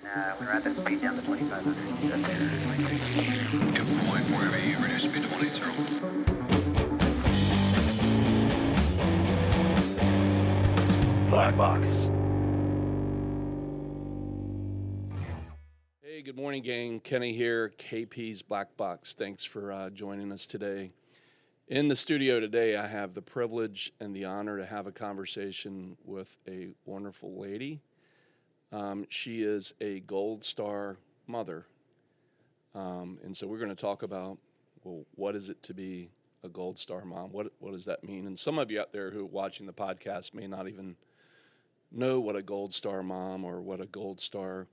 and we rapid speed down to 2,500. Good point, wherever you reduce speed to 180. Blackbox. Hey, good morning, gang. Kenny here, KP's Blackbox. Thanks for joining us today. In the studio today, I have the privilege and the honor to have a conversation with a wonderful lady. She is a Gold Star mother. And so we're going to talk about, well, what is it to be a Gold Star mom? What does that mean? And some of you out there who are watching the podcast may not even know what a Gold Star mom or what a Gold Star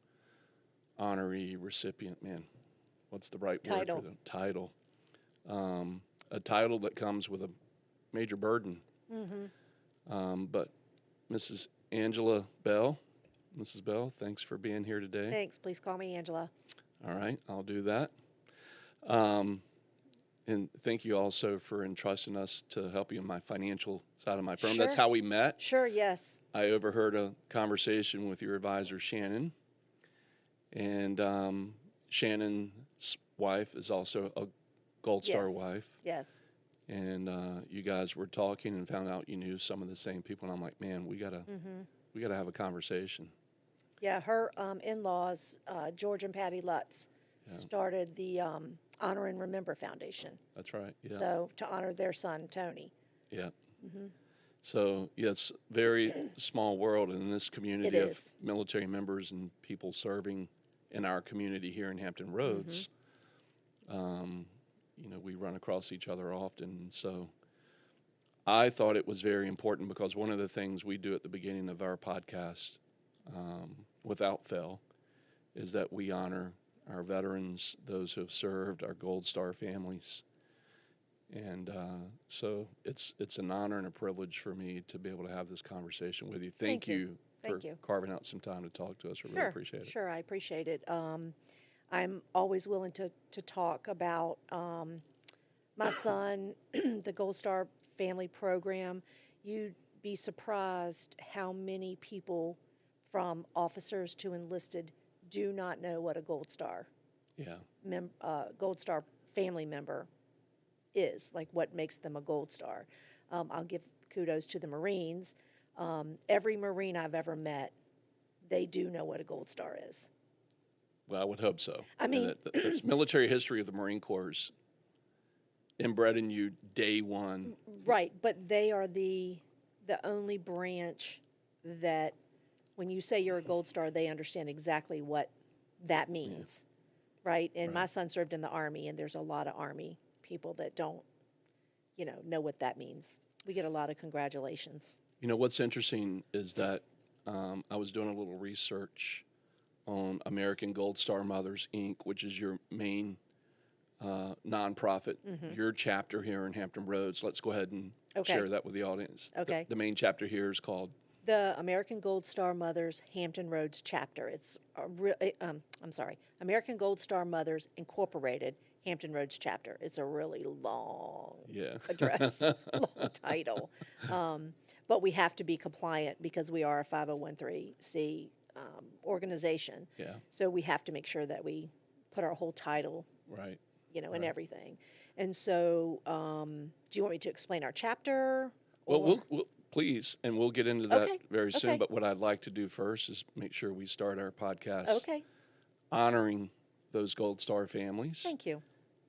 honoree recipient, man, what's the right word for the title? A title that comes with a major burden. But Mrs. Angela Bell, Mrs. Bell, thanks for being here today. Thanks. Please call me Angela. All right, I'll do that. And thank you also for entrusting us to help you in my financial side of my firm. Sure. That's how we met. Sure, yes. I overheard a conversation with your advisor, Shannon. And Shannon's wife is also a Gold Star wife. Yes. And you guys were talking and found out you knew some of the same people. And I'm like, man, we gotta have a conversation. Yeah, her in-laws, George and Patty Lutz, started the Honor and Remember Foundation. That's right. Yeah. So to honor their son, Tony. Yeah. So, yeah, it's a very small world in this community of military members and people serving in our community here in Hampton Roads. You know, we run across each other often. So I thought it was very important because one of the things we do at the beginning of our podcast, without fail, is that we honor our veterans, those who have served, our Gold Star families. And so it's an honor and a privilege for me to be able to have this conversation with you. Thank you for carving out some time to talk to us. I really appreciate it. Sure, I appreciate it. I'm always willing to talk about my son, the Gold Star Family Program. You'd be surprised how many people, from officers to enlisted, do not know what a Gold Star Gold Star family member is, like what makes them a Gold Star. I'll give kudos to the Marines. Every Marine I've ever met, they do know what a Gold Star is. Well, I would hope so. I mean, it's military history of the Marine Corps is inbred in you day one. Right, but they are the only branch that, when you say you're a Gold Star, they understand exactly what that means, right? And my son served in the Army, and there's a lot of Army people that don't, know what that means. We get a lot of congratulations. You know, what's interesting is that I was doing a little research on American Gold Star Mothers, Inc., which is your main nonprofit, your chapter here in Hampton Roads. Let's go ahead and share that with the audience. Okay. The main chapter here is called the American Gold Star Mothers Hampton Roads chapter. It's American Gold Star Mothers Incorporated Hampton Roads chapter. It's a really long address, long title. But we have to be compliant because we are a 501(c) organization. Yeah. So we have to make sure that we put our whole title, right, and everything. And so, do you want me to explain our chapter? Well, we'll please, and we'll get into that very soon. Okay. But what I'd like to do first is make sure we start our podcast honoring those Gold Star families. Thank you.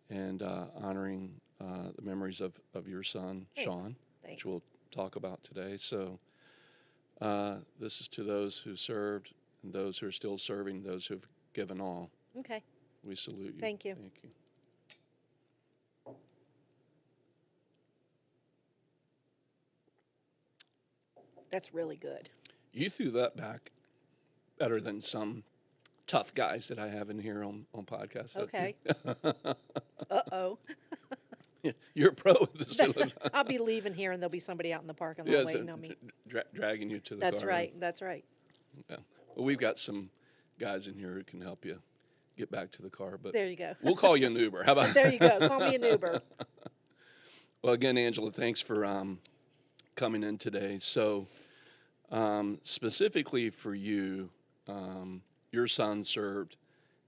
And honoring the memories of your son, Sean, which we'll talk about today. So this is to those who served and those who are still serving, those who have given all. Okay. We salute you. Thank you. Thank you. That's really good. You threw that back better than some tough guys that I have in here on podcasts. Okay. Uh-oh. You're a pro with this. I'll be leaving here, and there'll be somebody out in the parking lot waiting on me. Dragging you to the That's car. right. That's right. Yeah. Well, we've got some guys in here who can help you get back to the car. But there you go. We'll call you an Uber. How about There you go. Call me an Uber. Well, again, Angela, thanks for coming in today. So specifically for you, your son served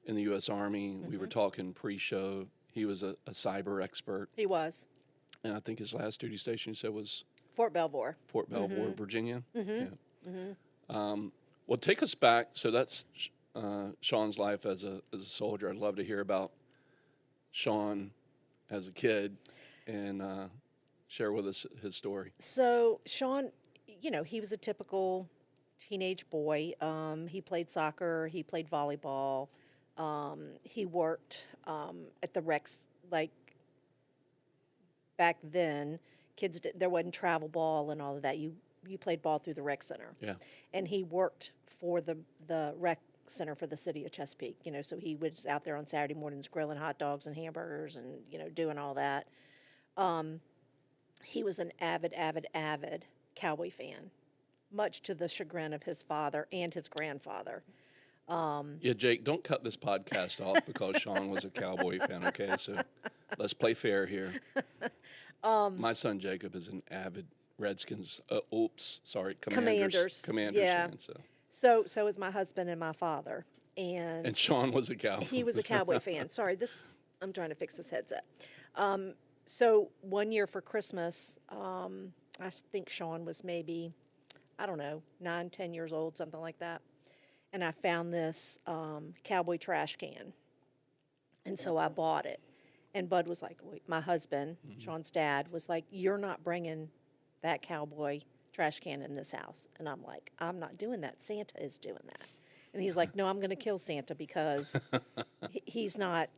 in the U.S. Army. We were talking pre-show. He was a cyber expert, He was. and I think his last duty station you said was Fort Belvoir. Fort Belvoir, Virginia. Mm-hmm. Well, take us back. So that's Sean's life as a soldier. I'd love to hear about Sean as a kid and share with us his story. So Sean, he was a typical teenage boy. He played soccer. He played volleyball. He worked at the recs. Like back then, there wasn't travel ball and all of that. You played ball through the rec center. Yeah. And he worked for the rec center for the city of Chesapeake. So he was out there on Saturday mornings grilling hot dogs and hamburgers and doing all that. He was an avid cowboy fan, much to the chagrin of his father and his grandfather. Yeah, Jake, don't cut this podcast off because Sean was a cowboy fan, okay? So let's play fair here. My son Jacob is an avid Redskins, Commanders yeah. fan. So is my husband and my father. And Sean was a cowboy. He was a cowboy fan. Sorry, I'm trying to fix this headset. So one year for Christmas, I think Sean was maybe, 9, 10 years old, something like that. And I found this cowboy trash can. And so I bought it. And Bud was like, my husband, Sean's dad, was like, you're not bringing that cowboy trash can in this house. And I'm like, I'm not doing that. Santa is doing that. And he's like, no, I'm going to kill Santa because he's not,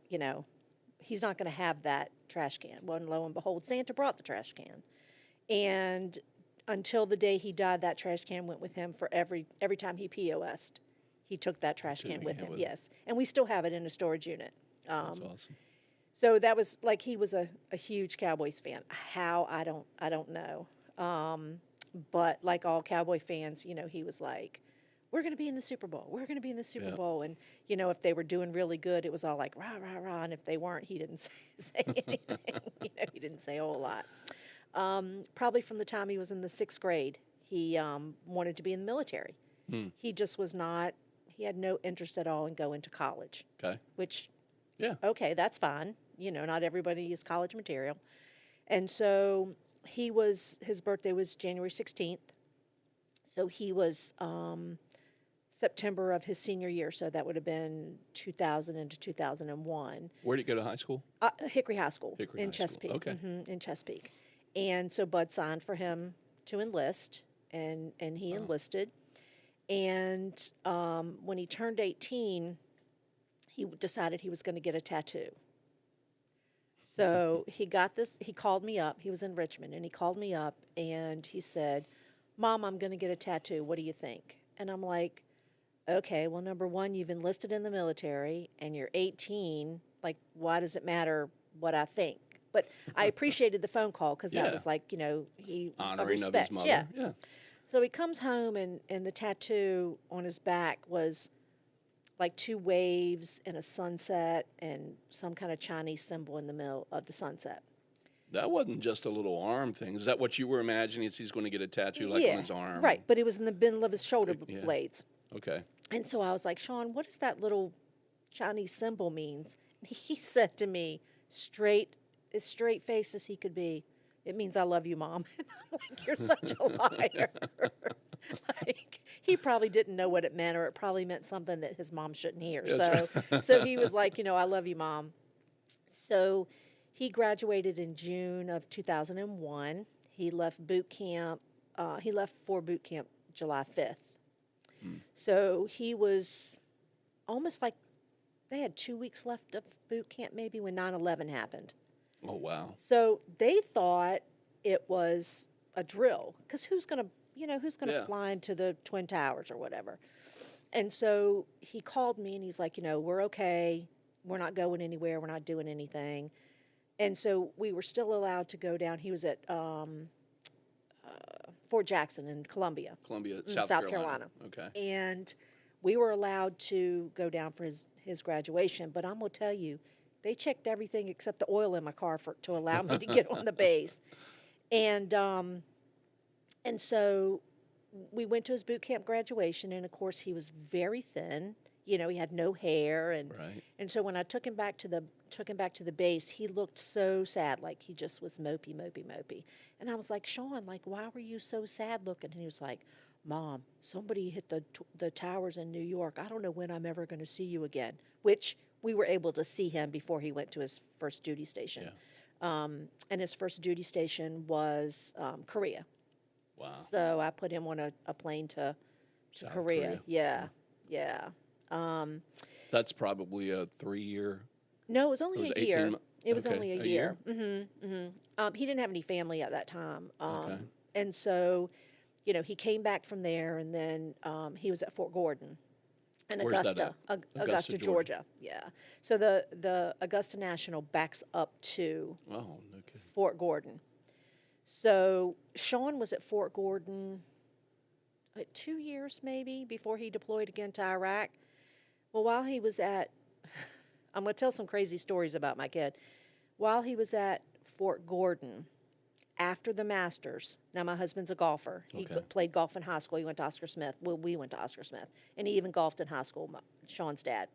he's not going to have that trash can. Well, and lo and behold, Santa brought the trash can. And until the day he died, that trash can went with him for every time he POS'd. He took that trash can with him, yes. And we still have it in a storage unit. That's awesome. So that was like he was a huge Cowboys fan. How, I don't know. But like all Cowboy fans, he was like, we're going to be in the Super Bowl. We're going to be in the Super Bowl. And, if they were doing really good, it was all like, rah, rah, rah. And if they weren't, he didn't say anything. He didn't say a whole lot. Probably from the time he was in the 6th grade, he wanted to be in the military. He just was not, he had no interest at all in going to college. Okay. Which, okay, that's fine. Not everybody is college material. And so his birthday was January 16th. So he was September of his senior year. So that would have been 2000 into 2001. Where did you go to high school? Hickory High School in Chesapeake. Okay. In Chesapeake. And so Bud signed for him to enlist, and he enlisted. And when he turned 18, he decided he was going to get a tattoo. So he called me up. He was in Richmond, and he called me up, and he said, Mom, I'm going to get a tattoo. What do you think? And I'm like, okay, well, number one, you've enlisted in the military, and you're 18. Like, why does it matter what I think? But I appreciated the phone call because that was like, he honoring respect. of his mother. Yeah. So he comes home, and the tattoo on his back was like 2 waves and a sunset and some kind of Chinese symbol in the middle of the sunset. That wasn't just a little arm thing. Is that what you were imagining? Is he's going to get a tattoo like on his arm? Right, but it was in the middle of his shoulder blades. Okay. And so I was like, Sean, what does that little Chinese symbol means? And he said to me, as straight face as he could be, it means I love you, Mom. And I'm like, you're such a liar. Like, he probably didn't know what it meant, or it probably meant something that his mom shouldn't hear. So he was like, I love you, Mom. So he graduated in June of 2001. He left boot camp. He left for boot camp July 5th. So he was almost like they had 2 weeks left of boot camp maybe when 9/11 happened. Oh, wow. So they thought it was a drill because who's going to fly into the Twin Towers or whatever. And so he called me and he's like, we're okay. We're not going anywhere. We're not doing anything. And so we were still allowed to go down. He was at Fort Jackson in Columbia, South Carolina. Okay. And we were allowed to go down for his graduation. But I'm going to tell you, they checked everything except the oil in my car to allow me to get on the base. And so we went to his boot camp graduation, and of course he was very thin. he had no hair, and Right. and so when I took him back to the base, he looked so sad, like he just was mopey, mopey, mopey. And I was like, Sean, like, why were you so sad looking? And he was like, Mom, somebody hit the towers in New York. I don't know when I'm ever going to see you again. Which we were able to see him before he went to his first duty station. Yeah. And his first duty station was Korea. Wow. So I put him on a plane to South Korea. Korea. Yeah. That's probably a 3-year. No, it was only It was a year. 18 It was okay, only a a year. He didn't have any family at that time. Okay. And so, he came back from there, and then he was at Fort Gordon in Where's that Augusta, at? Augusta, Georgia. Yeah. So the Augusta National backs up to Oh, no kidding. Fort Gordon. So Sean was at Fort Gordon 2 years maybe before he deployed again to Iraq. Well, while he was at, I'm going to tell some crazy stories about my kid. While he was at Fort Gordon, after the Masters, now my husband's a golfer. He Okay. played golf in high school. He went to Oscar Smith. Well, we went to Oscar Smith. And he even golfed in high school, Sean's dad.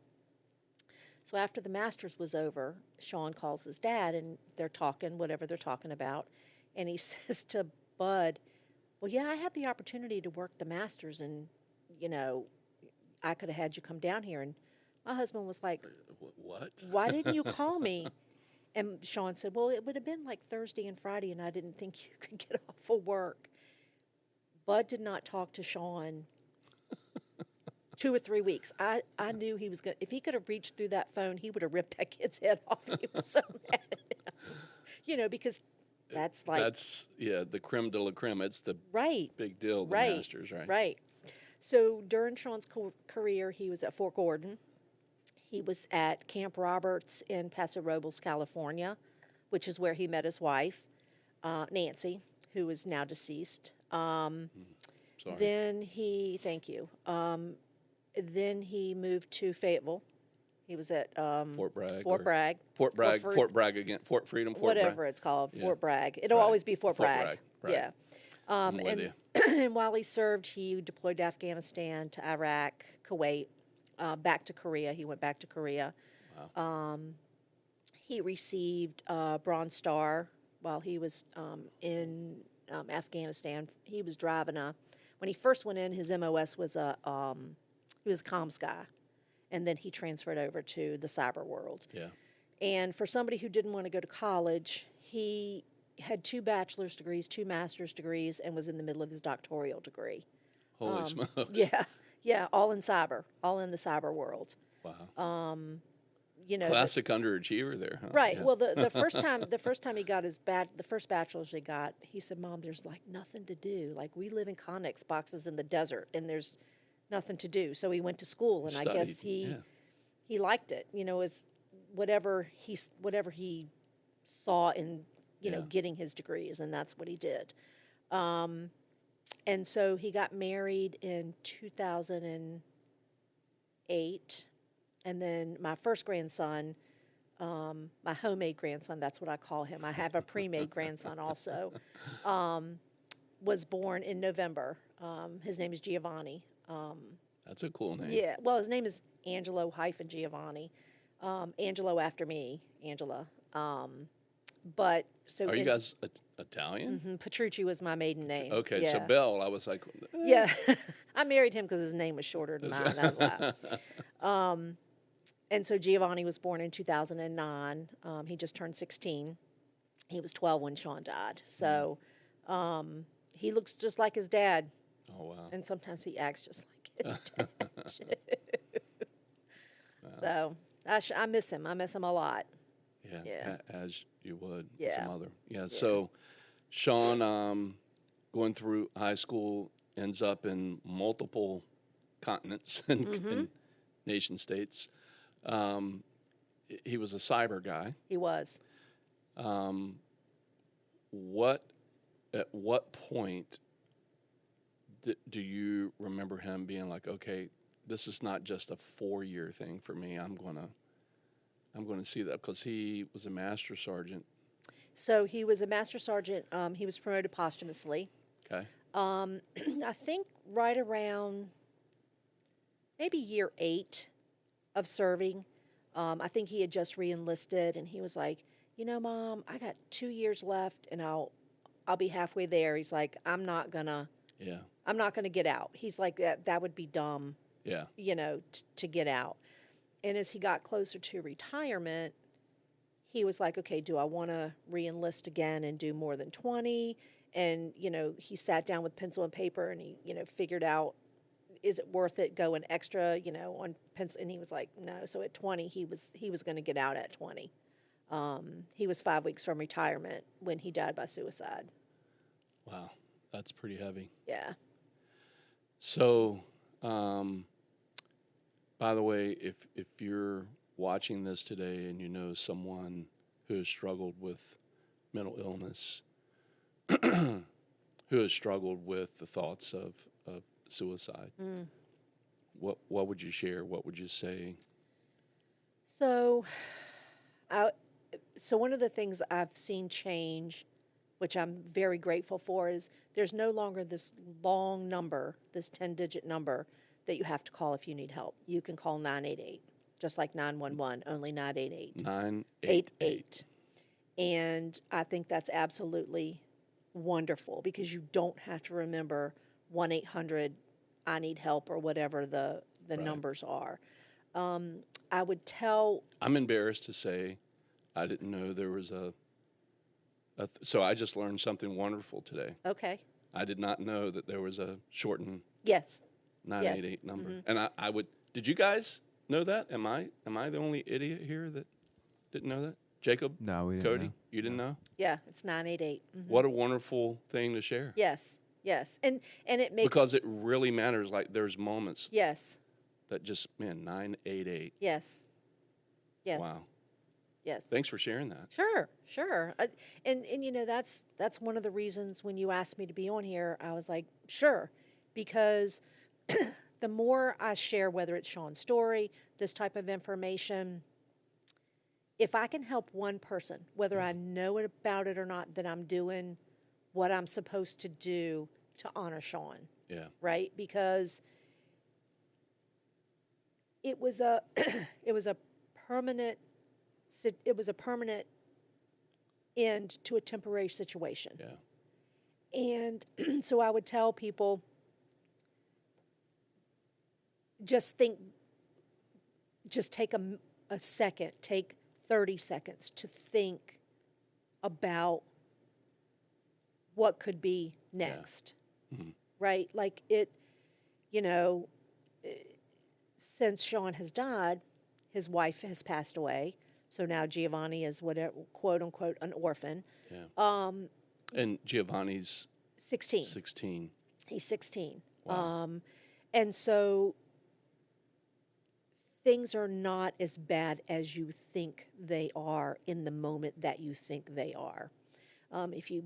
So after the Masters was over, Sean calls his dad, and they're talking, whatever they're talking about. And he says to Bud, well, yeah, I had the opportunity to work the Masters, and, I could have had you come down here. And my husband was like, What? why didn't you call me? And Sean said, well, it would have been like Thursday and Friday, and I didn't think you could get off of work. Bud did not talk to Sean 2 or 3 weeks. I knew he was going to, if he could have reached through that phone, he would have ripped that kid's head off. He was so mad at him. Because that's like. That's, the creme de la creme. It's the Right. big deal, the Right. Masters, right? Right. So during Sean's career, he was at Fort Gordon. He was at Camp Roberts in Paso Robles, California, which is where he met his wife, Nancy, who is now deceased. Sorry. Thank you. Then he moved to Fayetteville. He was at Fort Bragg. Fort Bragg. Fort Bragg. Fort- Fort Bragg again. Fort Freedom. Fort whatever Bragg. it's called, Yeah. Fort Bragg. It'll Right. always be Fort Fort Bragg. Bragg, right. Yeah. I'm with you. And while he served, he deployed to Afghanistan, to Iraq, Kuwait, back to Korea. He went back to Korea. Wow. He received a Bronze Star while he was in Afghanistan. He was driving when he first went in, his MOS was he was a comms guy. And then he transferred over to the cyber world. Yeah. And for somebody who didn't want to go to college, he had 2 bachelor's degrees, 2 master's degrees, and was in the middle of his doctoral degree. Holy smokes. Yeah, all in cyber, all in the cyber world. Wow. The- Classic underachiever there, huh? right. Yeah. Well, the first time he got the first bachelor's he got, he said, "Mom, there's like nothing to do. Like we live in Connex boxes in the desert, and there's nothing to do." So he went to school, and I guess Studied, he liked it. It's whatever he saw in getting his degrees, and that's what he did. And so he got married in 2008, and then my first grandson, my homemade grandson, that's what I call him. I have a pre-made grandson also, was born in November. His name is Giovanni. That's a cool name. Yeah, well, his name is Angelo-Giovanni. Angelo after me, Angela. But so Are you guys Italian? Petrucci was my maiden name. Okay, yeah. so Bell, I was like, Yeah, I married him because his name was shorter than mine. That's why. And so Giovanni was born in 2009. He just turned 16. He was 12 when Sean died. So he looks just like his dad. Oh, wow. And sometimes he acts just like his dad. too. So I miss him. I miss him a lot. Yeah, as you would as Yeah. a mother. Yeah, so Sean, going through high school, ends up in multiple continents and nation states. He was a cyber guy. He was. At what point do you remember him being like, okay, this is not just a 4-year thing for me. I'm going to see that, because he was a master sergeant. So he was a master sergeant. He was promoted posthumously. Okay. I think right around maybe year 8, of serving. I think he had just re-enlisted, and he was like, Mom, I got 2 years left, and I'll be halfway there. He's like, I'm not gonna get out. He's like, that would be dumb, Yeah. To get out. And as he got closer to retirement, he was like, okay, do I want to re-enlist again and do more than 20? And, he sat down with pencil and paper, and he, figured out, is it worth it going extra, on pencil? And he was like, no. So at 20, he was going to get out at 20. He was 5 weeks from retirement when he died by suicide. Wow. That's pretty heavy. Yeah. So, by the way, if you're watching this today and you know someone who has struggled with mental illness, who has struggled with the thoughts of suicide, what would you share? What would you say? So, one of the things I've seen change, which I'm very grateful for, is there's no longer this long number, this 10-digit number that you have to call if you need help. You can call 988, just like 911, only 988. 988. And I think that's absolutely wonderful because you don't have to remember 1-800 I need help or whatever the Right. numbers are. I would tell. I'm embarrassed to say I didn't know there was so I just learned something wonderful today. Okay. I did not know that there was a shortened Yes. 988 number. And I would, did you guys know that? Am I the only idiot here that didn't know that? Jacob? No, we didn't Cody? know. You didn't know? Yeah, it's 988. What a wonderful thing to share. Yes. And it makes. Because it really matters. Like there's moments Yes. that just, 988. Yes. Wow. Yes. Thanks for sharing that. Sure. And that's one of the reasons when you asked me to be on here, I was like, sure, because the more I share, whether it's Sean's story, this type of information, if I can help one person, whether I know about it or not, that I'm doing what I'm supposed to do to honor Sean, Yeah. right? Because it was a permanent end to a temporary situation. Yeah. And so I would tell people, just take a second, take 30 seconds to think about what could be next, right? Like since Sean has died, his wife has passed away. So now Giovanni is whatever, quote unquote, an orphan. Yeah. And Giovanni's 16. 16. He's 16. Wow. And so things are not as bad as you think they are in the moment that you think they are. If you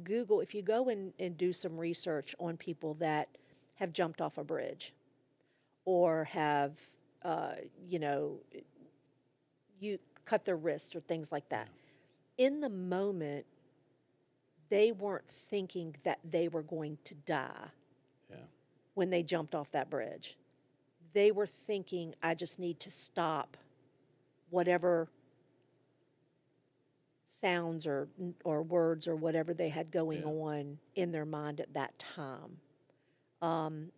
go and do some research on people that have jumped off a bridge or have, you cut their wrist or things like that. In the moment, they weren't thinking that they were going to die when they jumped off that bridge. They were thinking, I just need to stop whatever sounds or words or whatever they had going on in their mind at that time.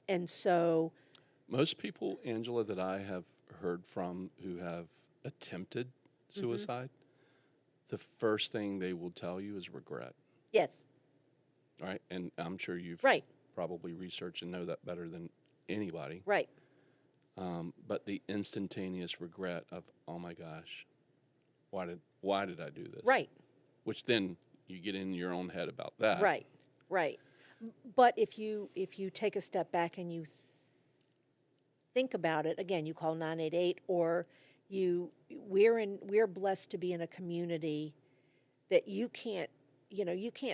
And so Most people, Angela, that I have heard from who have attempted suicide, the first thing they will tell you is regret. yes, Right? And I'm sure you've right, probably researched and know that better than anybody. right, But the instantaneous regret of, oh my gosh, why did I do this? right. Which then you get in your own head about that. Right. But if you take a step back and you think about it, again, you call 988, or we're blessed to be in a community that you can't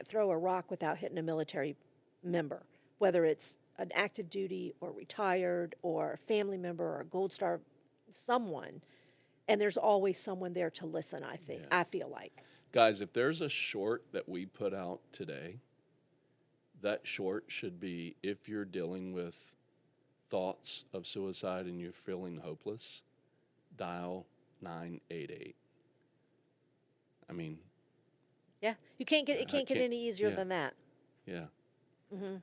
throw a rock without hitting a military member, whether it's an active duty or retired or a family member or a Gold Star, someone, and there's always someone there to listen, I think. Yeah. I feel like. Guys, if there's a short that we put out today, that short should be, if you're dealing with thoughts of suicide and you're feeling hopeless, dial 988. I mean, Yeah, you can't get, it I can't get can't- any easier yeah. than that. yeah. Hmm.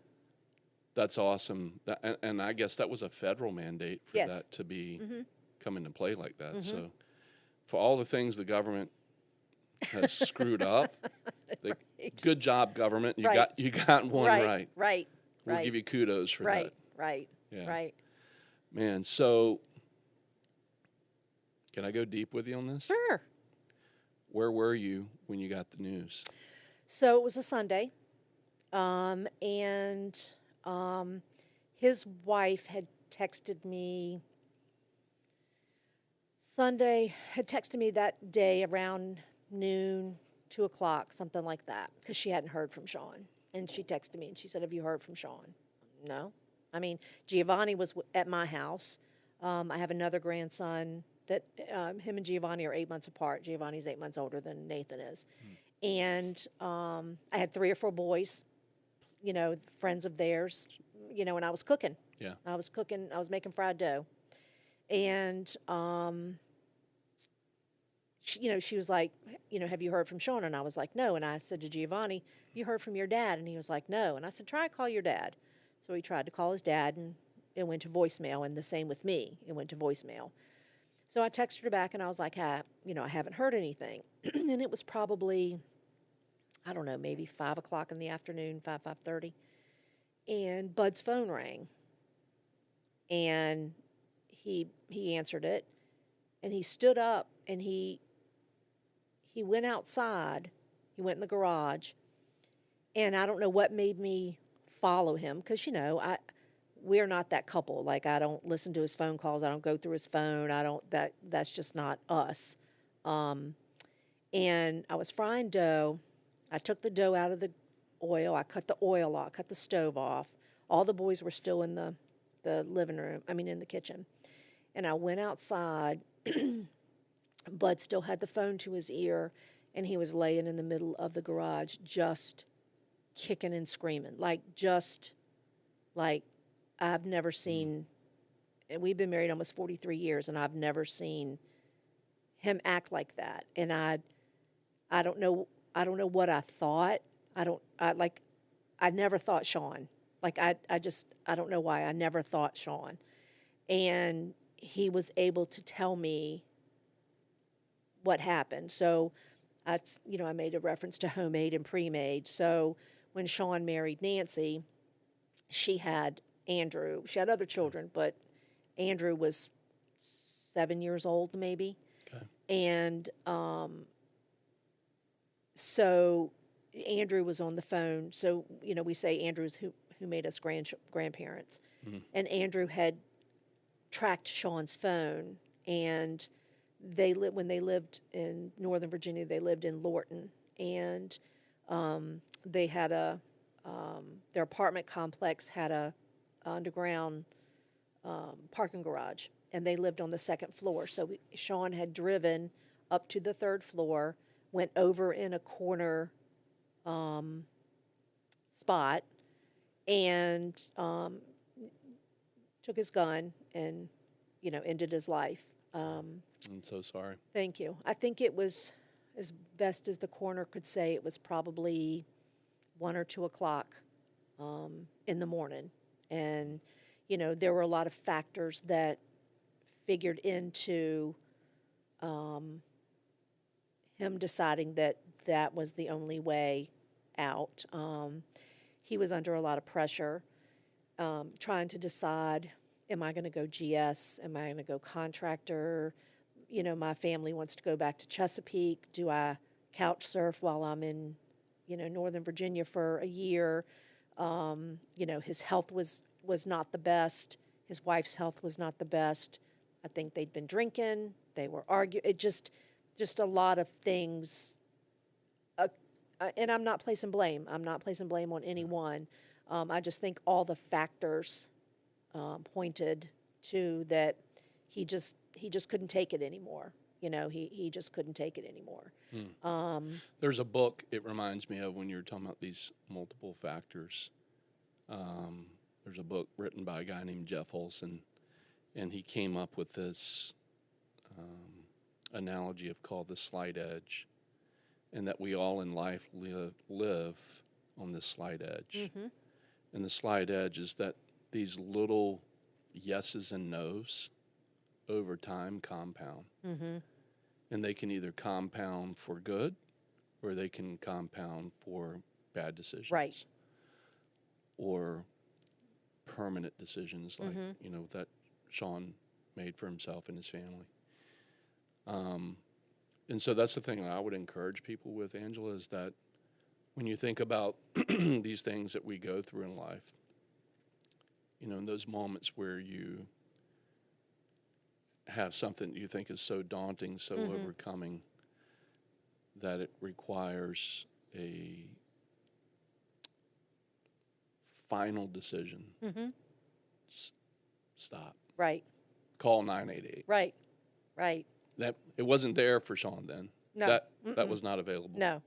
That's awesome. And I guess that was a federal mandate for Yes. that to be Hmm. come into play like that. Mhm. So for all the things the government has screwed up, Right. good job, government. Right. You got one right. Right. We'll Right. give you kudos for Right. that. Right. Yeah. Right. Man, so can I go deep with you on this? Sure. Where were you when you got the news? So it was a Sunday, and his wife had texted me had texted me that day around noon, 2 o'clock, something like that, because she hadn't heard from Sean. And she texted me and she said, "Have you heard from Sean?" No. I mean, Giovanni was at my house. I have another grandson that him and Giovanni are 8 months apart. Giovanni's 8 months older than Nathan is. And I had 3 or 4 boys, friends of theirs, and I was cooking. Yeah. I was making fried dough. And, she was like, "Have you heard from Sean?" And I was like, "No." And I said to Giovanni, "You heard from your dad?" And he was like, "No." And I said, "Try to call your dad." So he tried to call his dad, and it went to voicemail, and the same with me. It went to voicemail. So I texted her back, and I was like, I haven't heard anything. And it was probably, I don't know, maybe 5 o'clock in the afternoon, 5:30. And Bud's phone rang. And he answered it, and he stood up, and he went outside. He went in the garage, and I don't know what made me follow him, because we're not that couple. Like, I don't listen to his phone calls. I don't go through his phone. That's just not us. And I was frying dough. I took the dough out of the oil. I cut the oil off, cut the stove off. All the boys were still in the living room, in the kitchen. And I went outside. Bud still had the phone to his ear, and he was laying in the middle of the garage, just kicking and screaming. I've never seen, and we've been married almost 43 years, and I've never seen him act like that. And I don't know what I thought. I never thought Sean. I don't know why. I never thought Sean. And he was able to tell me what happened. So I made a reference to homemade and pre-made. So when Sean married Nancy, she had Andrew. She had other children, but Andrew was 7 years old, maybe. Okay. And so Andrew was on the phone. So, we say Andrew's who made us grandparents. Mm-hmm. And Andrew had tracked Sean's phone, and when they lived in Northern Virginia, they lived in Lorton, and they had their apartment complex had a underground parking garage, and they lived on the second floor. So Sean had driven up to the third floor, went over in a corner spot, and took his gun and ended his life. I'm so sorry. Thank you. I think it was, as best as the coroner could say, it was probably 1 or 2 o'clock in the morning. And, there were a lot of factors that figured into him deciding that was the only way out. He was under a lot of pressure, trying to decide, am I going to go GS? Am I going to go contractor? My family wants to go back to Chesapeake. Do I couch surf while I'm in, Northern Virginia for a year? His health was not the best. His wife's health was not the best. I think they'd been drinking. They were arguing. It just a lot of things. And I'm not placing blame. I'm not placing blame on anyone. I just think all the factors pointed to that he just couldn't take it anymore. He just couldn't take it anymore. There's a book it reminds me of when you were talking about these multiple factors. There's a book written by a guy named Jeff Olson, and he came up with this analogy of called the slight edge, and that we all in life live on this slight edge. Mm-hmm. And the slight edge is that these little yeses and nos over time compound. Mm-hmm. And they can either compound for good or they can compound for bad decisions. Right. Or permanent decisions like, Mm-hmm. that Sean made for himself and his family. And so that's the thing I would encourage people with, Angela, is that when you think about these things that we go through in life, in those moments where you have something you think is so daunting, so Mm-hmm. overcoming, that it requires a final decision. Mm-hmm. Stop. Right. Call 988. Right. Right. That it wasn't there for Sean then. No. That was not available. No.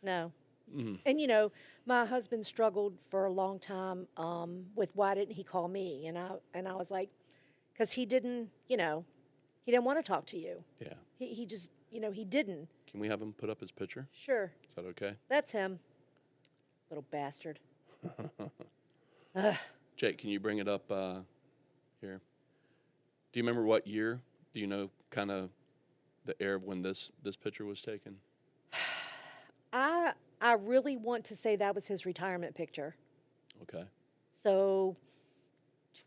No. Mm. And my husband struggled for a long time with why didn't he call me? And I was like, because he didn't want to talk to you. Yeah. He just he didn't. Can we have him put up his picture? Sure. Is that okay? That's him. Little bastard. Jake, can you bring it up here? Do you remember what year? Do you know kind of the air of when this picture was taken? I really want to say that was his retirement picture. Okay. So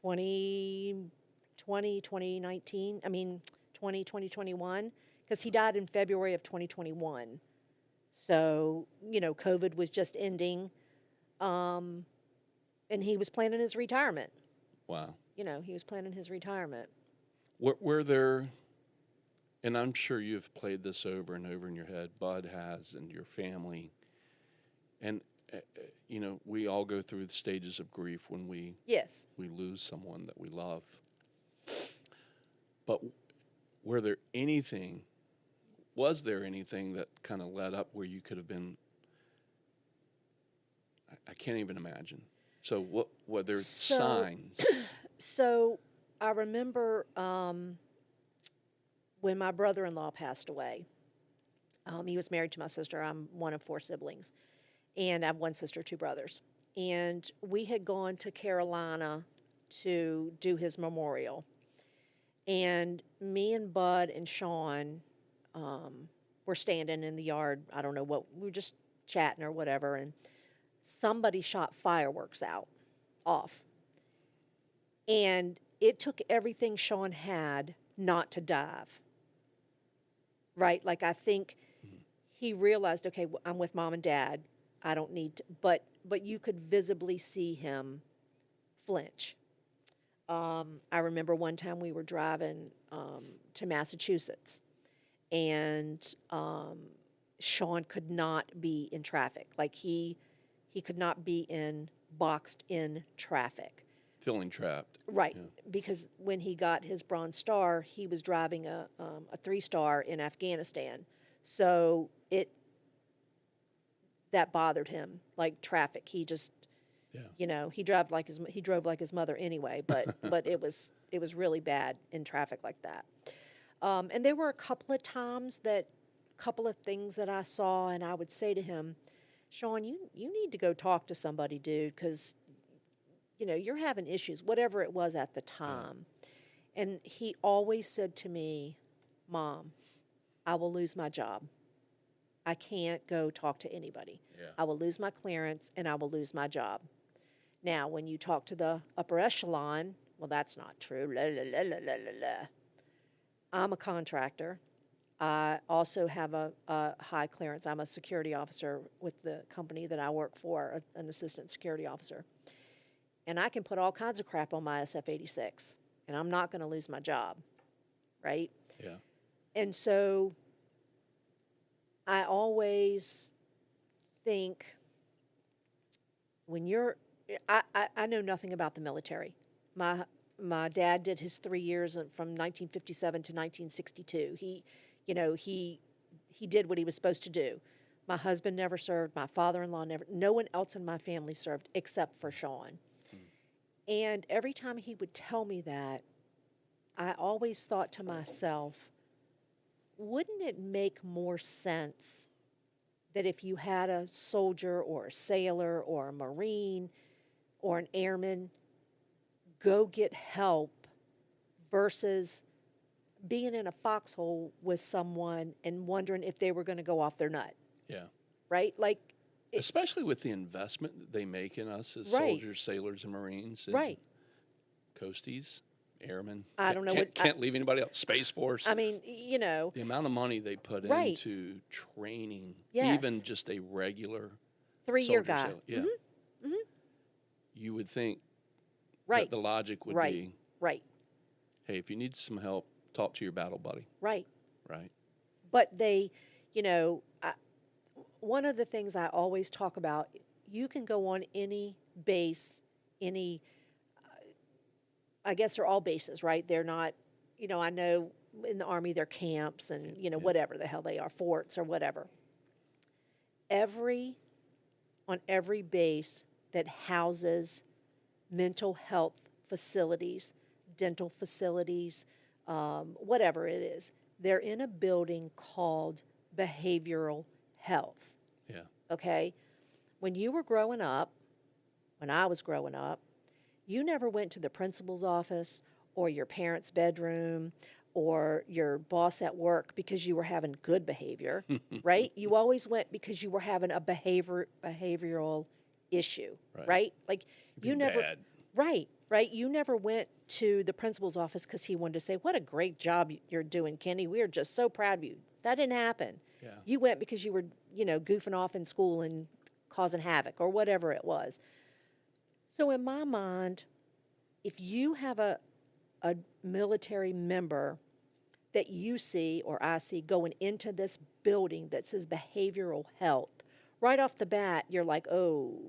2019, 2021, because he died in February of 2021. So, COVID was just ending, and he was planning his retirement. Wow. He was planning his retirement. Were there, and I'm sure you've played this over and over in your head, Bud has, and your family, and, we all go through the stages of grief when we Yes. lose someone that we love. But was there anything that kind of led up where you could have been, I can't even imagine. So were there signs? So I remember when my brother-in-law passed away. He was married to my sister. I'm one of 4 siblings. And I have 1 sister, 2 brothers. And we had gone to Carolina to do his memorial. And me and Bud and Sean were standing in the yard. I don't know what, we were just chatting or whatever. And somebody shot fireworks off. And it took everything Sean had not to dive. Right? Like, I think he realized, okay, I'm with mom and dad. I don't need to, but you could visibly see him flinch. I remember one time we were driving to Massachusetts, and Sean could not be in traffic. Like, he could not be boxed in traffic. Feeling trapped. Right, Yeah. because when he got his Bronze Star, he was driving a 3-star in Afghanistan. So that bothered him, like traffic. He just, he drove like his mother anyway. But it was really bad in traffic like that. And there were a couple of times couple of things that I saw, and I would say to him, Sean, you need to go talk to somebody, dude, because you're having issues, whatever it was at the time. Yeah. And he always said to me, Mom, I will lose my job. I can't go talk to anybody. Yeah. I will lose my clearance and I will lose my job. Now, when you talk to the upper echelon, well, that's not true. La, la, la, la, la, la. I'm a contractor. I also have a high clearance. I'm a security officer with the company that I work for, an assistant security officer. And I can put all kinds of crap on my SF-86, and I'm not going to lose my job, right? Yeah. And so I always think when I know nothing about the military. My dad did his 3 years from 1957 to 1962. He did what he was supposed to do. My husband never served. My father-in-law never. No one else in my family served except for Sean. And every time he would tell me that, I always thought to myself, wouldn't it make more sense that if you had a soldier or a sailor or a Marine or an airman go get help versus being in a foxhole with someone and wondering if they were going to go off their nut, Yeah. right? Like, Especially with the investment that they make in us as Right. soldiers, sailors, and Marines. And right. Coasties, airmen. I don't know Can't leave anybody else. Space Force. I mean, you know, The amount of money they put Right. into training, Yes. even just a regular 3-year soldier guy. sailor. Yeah. You would think Right. that the logic would Right. be, Right. hey, if you need some help, talk to your battle buddy, Right. right? But they, one of the things I always talk about, you can go on any base, I guess they're all bases, right? They're not, I know in the Army they're camps and, whatever the hell they are, forts or whatever. On every base that houses mental health facilities, dental facilities, whatever it is, they're in a building called behavioral health. Yeah. Okay? When you were growing up, when I was growing up, you never went to the principal's office or your parents' bedroom or your boss at work because you were having good behavior, right? You always went because you were having a behavioral issue, right? Like you never Bad. Right. You never went to the principal's office because he wanted to say, "What a great job you're doing, Kenny. We are just so proud of you." That didn't happen. Yeah. You went because you were, goofing off in school and causing havoc or whatever it was. So in my mind, if you have a military member that you see or I see going into this building that says behavioral health, right off the bat, you're like, oh,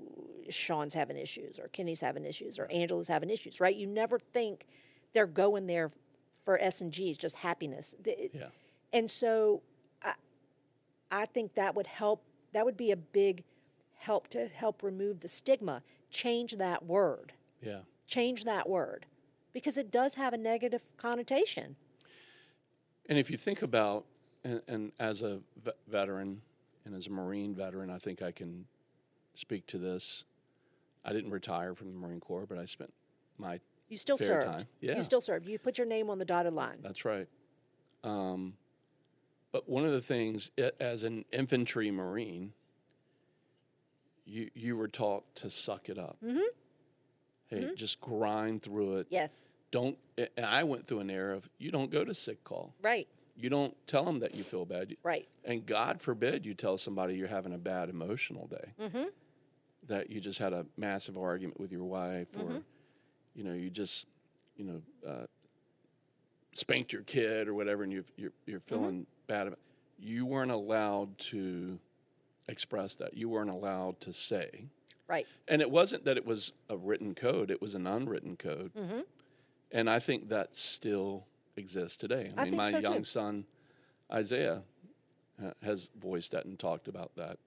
Sean's having issues or Kenny's having issues or Angela's having issues, right? You never think they're going there for S&Gs, just happiness. Yeah. And so I think that would help. That would be a big help to help remove the stigma. Change that word. Yeah. Change that word because it does have a negative connotation. And if you think about, and as a veteran and as a Marine veteran, I think I can speak to this. I didn't retire from the Marine Corps, but I spent my You still fair served. time. Yeah. You still served. You put your name on the dotted line. That's right. But one of the things, as an infantry Marine, you were taught to suck it up. Mm-hmm. Hey, just grind through it. Yes. Don't. And I went through an era of you don't go to sick call. Right. You don't tell them that you feel bad. Right. And God forbid you tell somebody you're having a bad emotional day. Mm-hmm. That you just had a massive argument with your wife, or you just spanked your kid or whatever, and you're feeling bad about it. You weren't allowed to express that. You weren't allowed to say. Right. And it wasn't that it was a written code; it was an unwritten code. Mm-hmm. And I think that still exists today. I mean, think my so, young too. son Isaiah has voiced that and talked about that.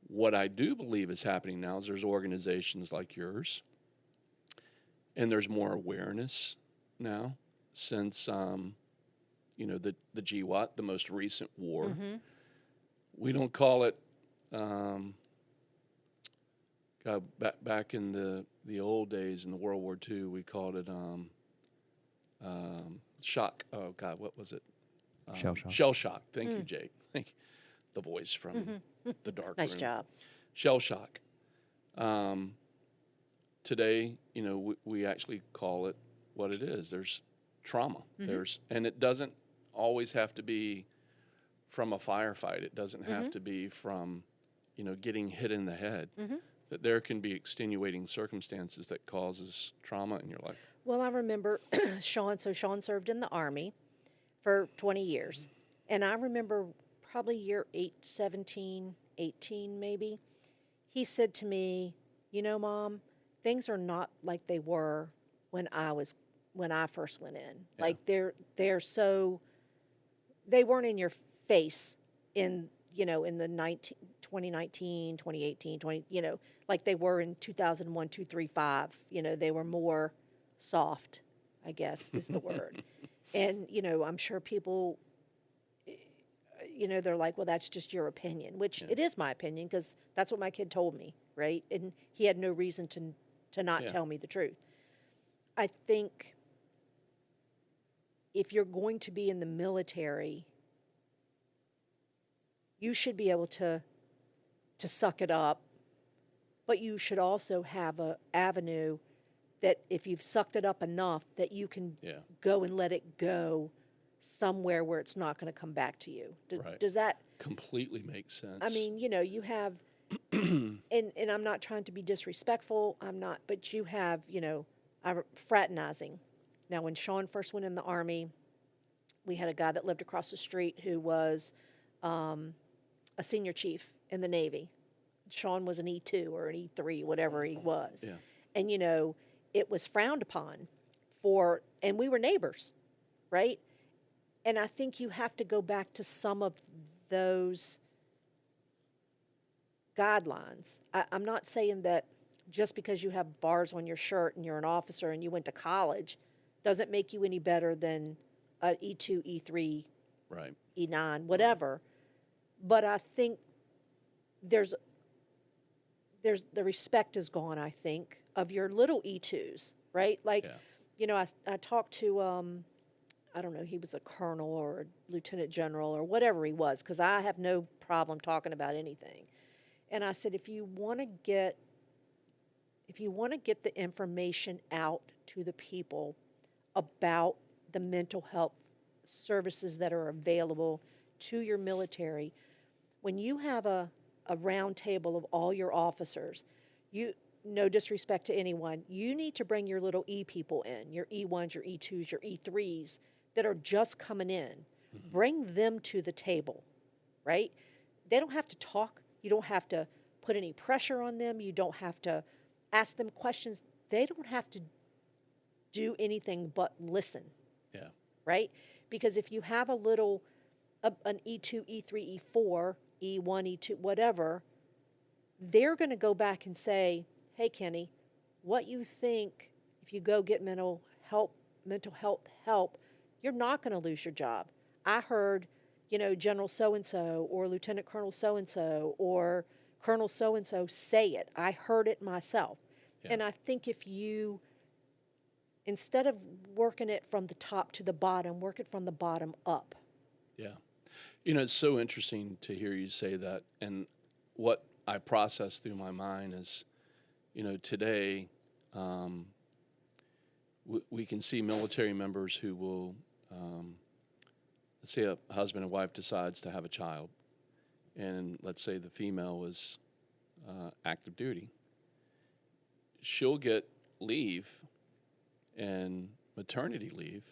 What I do believe is happening now is there's organizations like yours, and there's more awareness now since the GWAT, the most recent war. Mm-hmm. We don't call it back in the old days in the World War II. We called it shock. Oh God, what was it? Shell shock. Shell shock. Thank you, Jake. Thank you. The voice from the dark Nice room. job. Shell shock. Today, we actually call it what it is. There's trauma. And it doesn't always have to be from a firefight. It doesn't have to be from, getting hit in the head. That there can be extenuating circumstances that causes trauma in your life. Well, I remember Sean. So Sean served in the Army for 20 years. And I remember probably year 17, 18 maybe, he said to me, Mom, things are not like they were when I first went in. Yeah. Like they weren't in your face in the 2019, 2018, like they were in 2001, 2, 3, 5. They were more soft, I guess is the word. And, I'm sure people, they're like, well, that's just your opinion, which it is my opinion because that's what my kid told me, right? And he had no reason to not tell me the truth. I think if you're going to be in the military, you should be able to suck it up, but you should also have an avenue that if you've sucked it up enough that you can go and let it go somewhere where it's not going to come back to you. Does that completely make sense? I mean, you have, and I'm not trying to be disrespectful, but you have, fraternizing. Now, when Sean first went in the Army, we had a guy that lived across the street who was a senior chief in the Navy. Sean was an E2 or an E3, whatever he was. Yeah. And, it was frowned upon and we were neighbors, right? And I think you have to go back to some of those guidelines. I'm not saying that just because you have bars on your shirt and you're an officer and you went to college doesn't make you any better than an E2, E3, right, E9, whatever. But I think there's the respect is gone, I think, of your little E2s, right? Like, I talked to, I don't know, he was a colonel or a lieutenant general or whatever he was, because I have no problem talking about anything. And I said, if you want to get the information out to the people about the mental health services that are available to your military, when you have a round table of all your officers, no disrespect to anyone, you need to bring your little E people in, your E1s, your E2s, your E3s that are just coming in. Mm-hmm. Bring them to the table, right? They don't have to talk. You don't have to put any pressure on them. You don't have to ask them questions. They don't have to do anything but listen. Yeah. Right? Because if you have an E2, E3, E4, E1, E2, whatever, they're going to go back and say, hey, Kenny, what you think if you go get mental health help, you're not going to lose your job. I heard, General so-and-so or Lieutenant Colonel so-and-so or Colonel so-and-so say it. I heard it myself. Yeah. And I think if you, instead of working it from the top to the bottom, work it from the bottom up. Yeah. It's so interesting to hear you say that. And what I process through my mind is, today we can see military members who will, let's say a husband and wife decides to have a child, and let's say the female is active duty. She'll get leave and maternity leave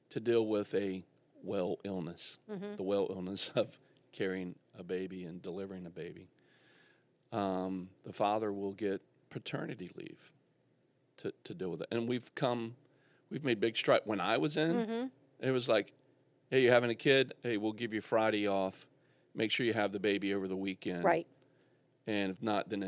to deal with a illness, mm-hmm. the illness of carrying a baby and delivering a baby. The father will get paternity leave to deal with it. And we've made big strides. When I was in, mm-hmm. it was like, hey, you're having a kid? Hey, we'll give you Friday off. Make sure you have the baby over the weekend. Right. And if not, then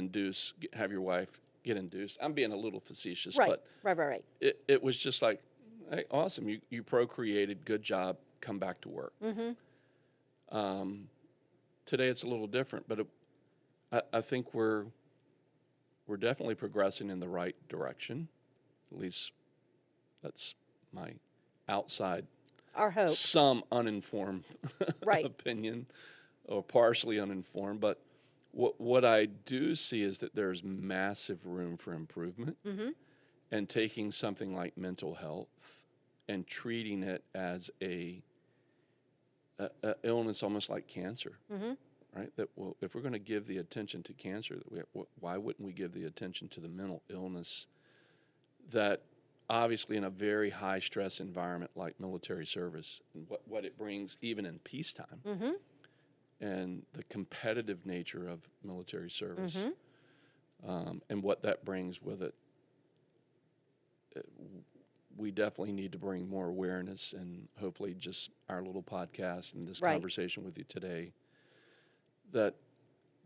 have your wife get induced. I'm being a little facetious, right. but right. It was just like, hey, awesome, you procreated, good job, come back to work. Mm-hmm. Today it's a little different, but I think we're definitely progressing in the right direction. At least that's my outside, our hope, some uninformed right. opinion, or partially uninformed. But what I do see is that there's massive room for improvement, mm-hmm. and taking something like mental health and treating it as a illness almost like cancer. Mm-hmm. Right? That if we're going to give the attention to cancer, why wouldn't we give the attention to the mental illness that obviously in a very high stress environment like military service and what it brings even in peacetime, mm-hmm. and the competitive nature of military service, mm-hmm. And what that brings with it. We definitely need to bring more awareness, and hopefully just our little podcast and this right. conversation with you today, that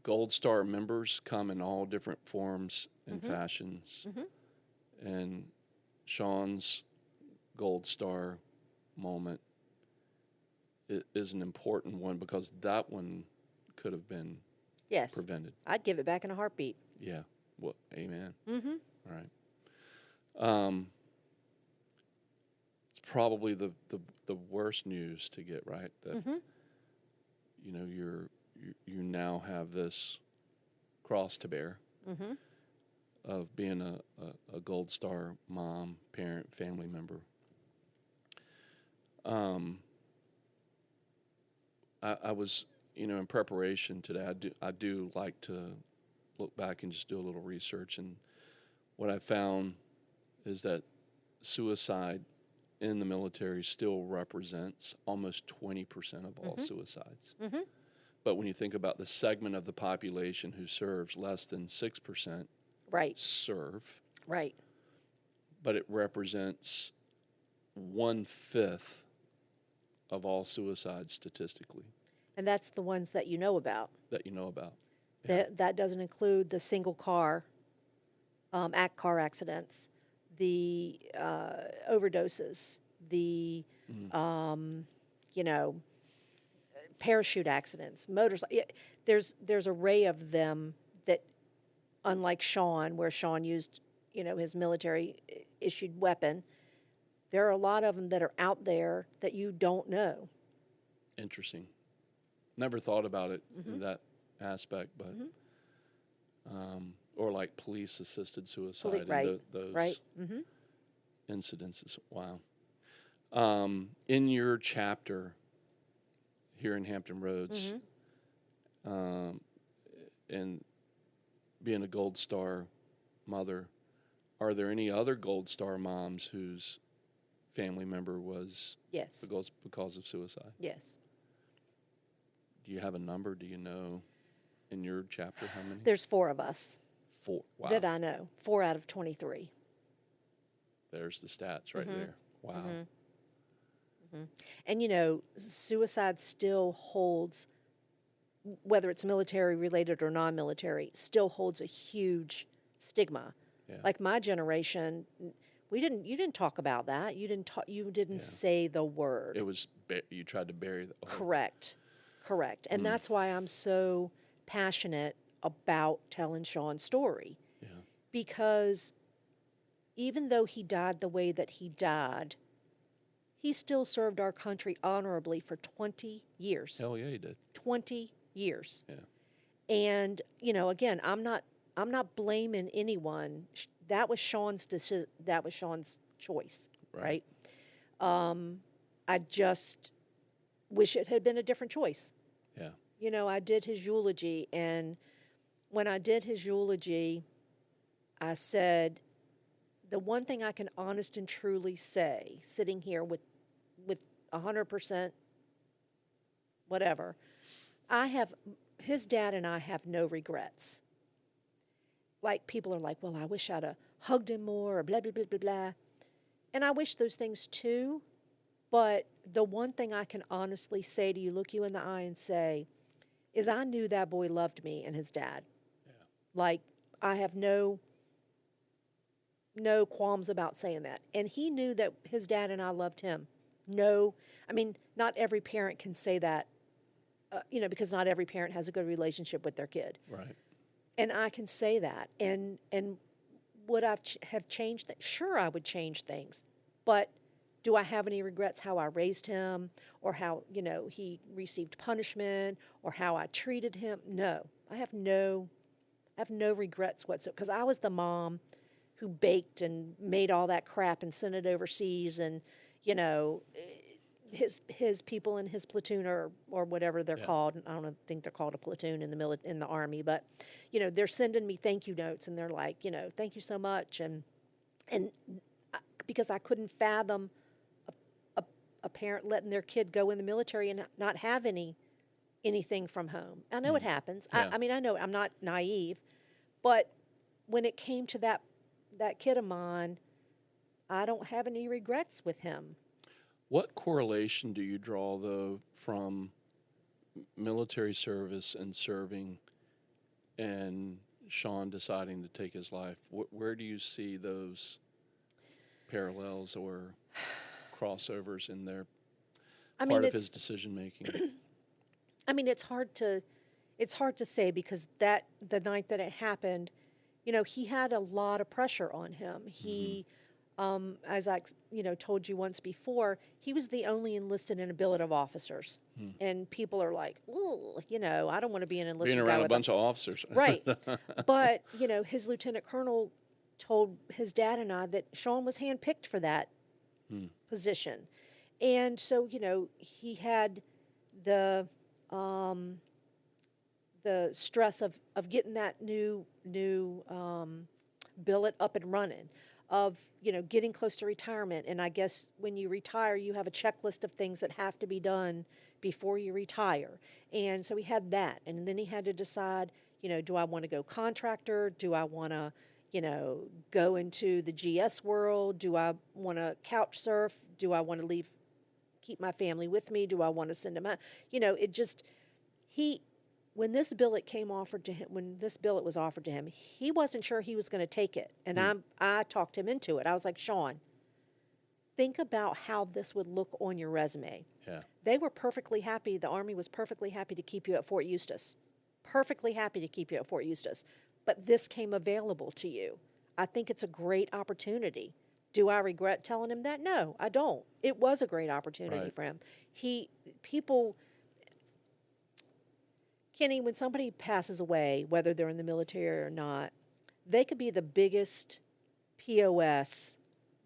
Gold Star members come in all different forms and mm-hmm. fashions. Mm-hmm. And Sean's Gold Star, moment is an important one because that one could have been Yes. prevented. I'd give it back in a heartbeat. Yeah. Well, amen. Mm-hmm. All right. It's probably the worst news to get, right? That Mm-hmm. you know you now have this cross to bear Mm-hmm. of being a Gold Star mom, parent, family member. I was, in preparation today, I do like to look back and just do a little research. And what I found is that suicide in the military still represents almost 20% of all suicides. Mm-hmm. But when you think about the segment of the population who serves, less than 6% Right. serve, Right. but it represents 1/5 of all suicides statistically And that's the ones that you know about. that you know about. Yeah. That doesn't include the single car, car accidents, the overdoses, the, you know, parachute accidents, motors. There's array of them that, unlike Sean, where Sean used, his military issued weapon, there are a lot of them that are out there that you don't know. Interesting. Never thought about it in that aspect, but or like police assisted suicide Right. and those Right. Mm-hmm. incidences. Wow. In your chapter here in Hampton Roads, and being a Gold Star mother, are there any other Gold Star moms whose family member was Yes. because of suicide? Yes. Do you have a number? Do you know in your chapter how many? There's 4 of us 4. Wow. that I know. 4 out of 23. There's the stats right there. Wow. And suicide still holds, whether it's military related or non-military, still holds a huge stigma. Yeah. Like my generation, you didn't talk about that. You didn't say the word. It was you tried to bury the Correct. And that's why I'm so passionate about telling Sean's story. Yeah. Because even though he died the way that he died, he still served our country honorably for 20 years. Hell yeah, he did. 20 years. Yeah. And, again, I'm not blaming anyone. That was Sean's decision. That was Sean's choice, right? I just wish it had been a different choice. Yeah. I did his eulogy, and when I did his eulogy, I said, the one thing I can honest and truly say, sitting here with 100% whatever, his dad and I have no regrets. Like, people are like, well, I wish I'd have hugged him more, or blah, blah, blah, blah, blah. And I wish those things too, but the one thing I can honestly say to you, look you in the eye and say, is I knew that boy loved me and his dad. Yeah. Like, I have no qualms about saying that. And he knew that his dad and I loved him. Not every parent can say that, because not every parent has a good relationship with their kid. Right. And I can say that. And would I have changed things? Sure, I would change things. But do I have any regrets how I raised him, or how, he received punishment, or how I treated him? No. I have no regrets whatsoever, because I was the mom who baked and made all that crap and sent it overseas, and his people in his platoon or whatever they're called. I don't think they're called a platoon in the Army, but they're sending me thank you notes, and they're like, thank you so much, and because I couldn't fathom a parent letting their kid go in the military and not have anything from home. I know it happens. Yeah. I know I'm not naive, but when it came to that kid of mine, I don't have any regrets with him. What correlation do you draw, though, from military service and serving and Sean deciding to take his life? Where do you see those parallels or crossovers in their I part mean, of his decision making. I mean, it's hard to say because the night that it happened, he had a lot of pressure on him. He, as I told you once before, he was the only enlisted in a billet of officers, and people are like, "Ooh, I don't want to be an enlisted Being guy around a with bunch of officers. right." But his lieutenant colonel told his dad and I that Sean was handpicked for that position, and so he had the stress of getting that new billet up and running, of getting close to retirement. And I guess when you retire, you have a checklist of things that have to be done before you retire. And so he had that, and then he had to decide, do I want to go contractor? Do I want to go into the GS world? Do I want to couch surf? Do I want to keep my family with me? Do I want to send them out? When this billet was offered to him, he wasn't sure he was going to take it. And I talked him into it. I was like, Sean, think about how this would look on your resume. Yeah. They were perfectly happy. The Army was perfectly happy to keep you at Fort Eustis. Perfectly happy to keep you at Fort Eustis. But this came available to you. I think it's a great opportunity. Do I regret telling him that? No, I don't. It was a great opportunity for him. Kenny, when somebody passes away, whether they're in the military or not, they could be the biggest POS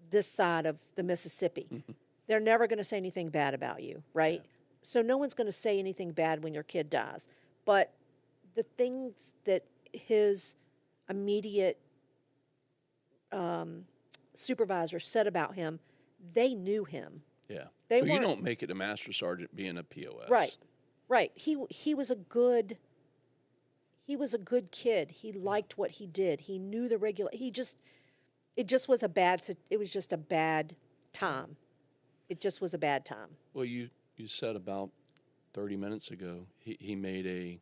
this side of the Mississippi. They're never going to say anything bad about you, right? Yeah. So no one's going to say anything bad when your kid dies. But the things that his immediate supervisor said about him, they knew him. Yeah. You don't make it a master sergeant being a POS. Right. Right. He was a good kid. He liked what he did. He knew the it just was a bad time. It just was a bad time. Well, you said about 30 minutes ago, he made a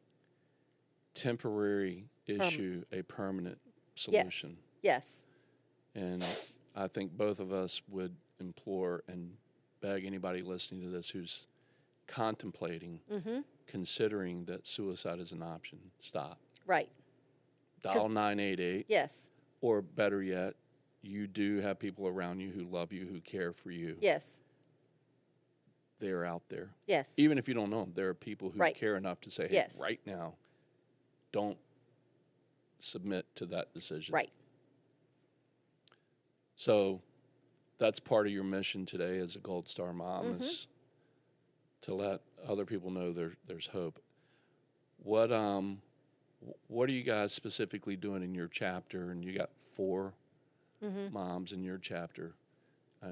temporary issue a permanent solution. Yes. And I think both of us would implore and beg anybody listening to this who's contemplating, considering that suicide is an option, stop. Right. Dial 988. Yes. Or better yet, you do have people around you who love you, who care for you. Yes. They're out there. Yes. Even if you don't know them, there are people who care enough to say, hey, right now, don't submit to that decision. Right. So that's part of your mission today as a Gold Star mom, is to let other people know there's hope. What are you guys specifically doing in your chapter? And you got 4 moms in your chapter.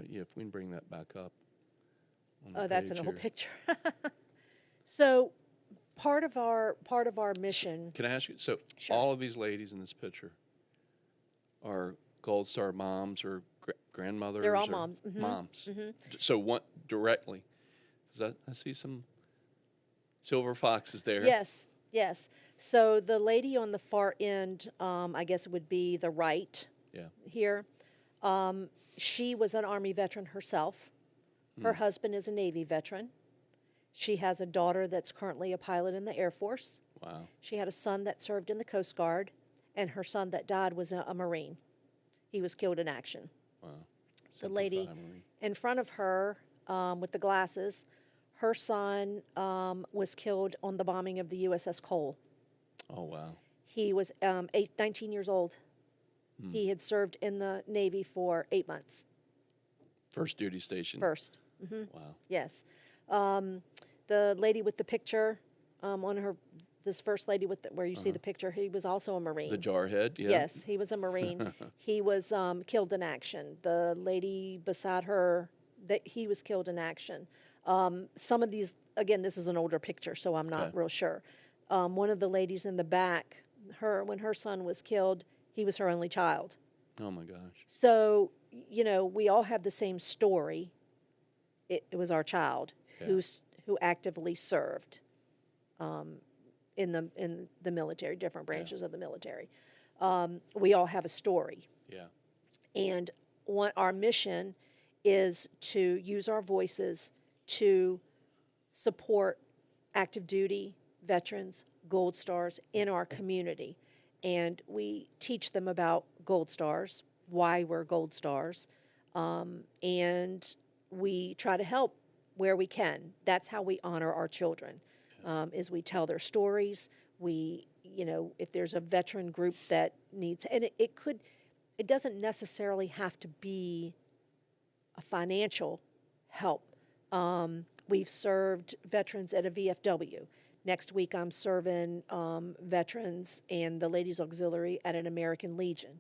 If we can bring that back up. Oh, that's an old picture. So part of our mission. Can I ask you? So Sure. All of these ladies in this picture are Gold Star moms or grandmothers. They're all moms. Moms. So one directly. I see some silver foxes there. Yes. Yes. So the lady on the far end, I guess it would be the right. Yeah. Here, she was an Army veteran herself. Her husband is a Navy veteran. She has a daughter that's currently a pilot in the Air Force. Wow. She had a son that served in the Coast Guard, and her son that died was a Marine. He was killed in action. Wow. The lady in front of her with the glasses, her son was killed on the bombing of the USS Cole. Oh, wow. He was 19 years old. He had served in the Navy for 8 months. First duty station. First. Wow. Yes. The lady with the picture on her, this first lady with where you see the picture, he was also a Marine. The jarhead, yeah. Yes, he was a Marine. He was killed in action. The lady beside her, he was killed in action. Some of these, again, this is an older picture, so I'm not real sure. One of the ladies in the back, when her son was killed, he was her only child. Oh, my gosh. So, we all have the same story. It was our child who actively served in the military, different branches of the military. We all have a story. Yeah. And our mission is to use our voices to support active duty veterans, Gold Stars in our community. And we teach them about Gold Stars, why we're Gold Stars, and we try to help where we can. That's how we honor our children, is we tell their stories. We, if there's a veteran group that needs, and it doesn't necessarily have to be a financial help. We've served veterans at a VFW. Next week, I'm serving veterans and the Ladies Auxiliary at an American Legion.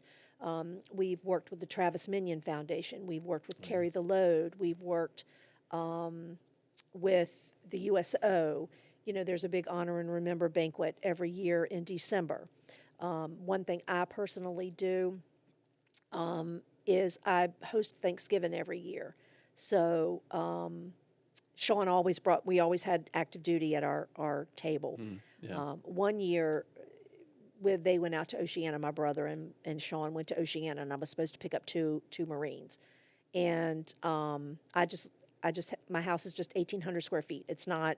We've worked with the Travis Minion Foundation. We've worked with Carry the Load. We've worked with the USO. There's a big Honor and Remember banquet every year in December. One thing I personally do is I host Thanksgiving every year. So Sean we always had active duty at our table. One year, they went out to Oceana, my brother and Sean went to Oceana, and I was supposed to pick up two Marines. And my house is just 1,800 square feet. It's not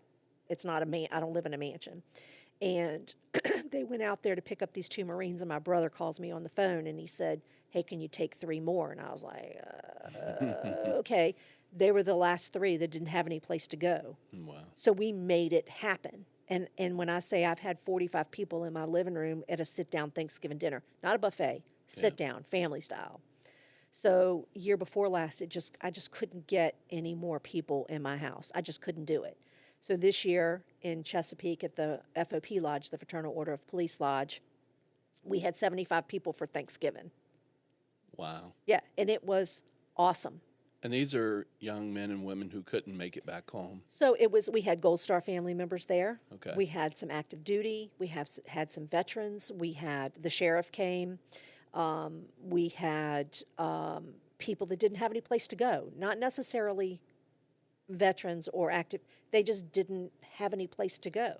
I don't live in a mansion. And they went out there to pick up these two Marines, and my brother calls me on the phone, and he said, "Hey, can you take 3 more?" And I was like, okay. They were the last 3 that didn't have any place to go. Wow. So we made it happen. And when I say I've had 45 people in my living room at a sit-down Thanksgiving dinner, not a buffet, sit-down, family style. So year before last, I just couldn't get any more people in my house. I just couldn't do it. So this year in Chesapeake at the FOP Lodge, the Fraternal Order of Police Lodge, we had 75 people for Thanksgiving. Wow. Yeah, and it was awesome. And these are young men and women who couldn't make it back home. So we had Gold Star family members there. Okay. We had some active duty. We had some veterans. We had, the sheriff came. We had people that didn't have any place to go. Not necessarily veterans or active. They just didn't have any place to go.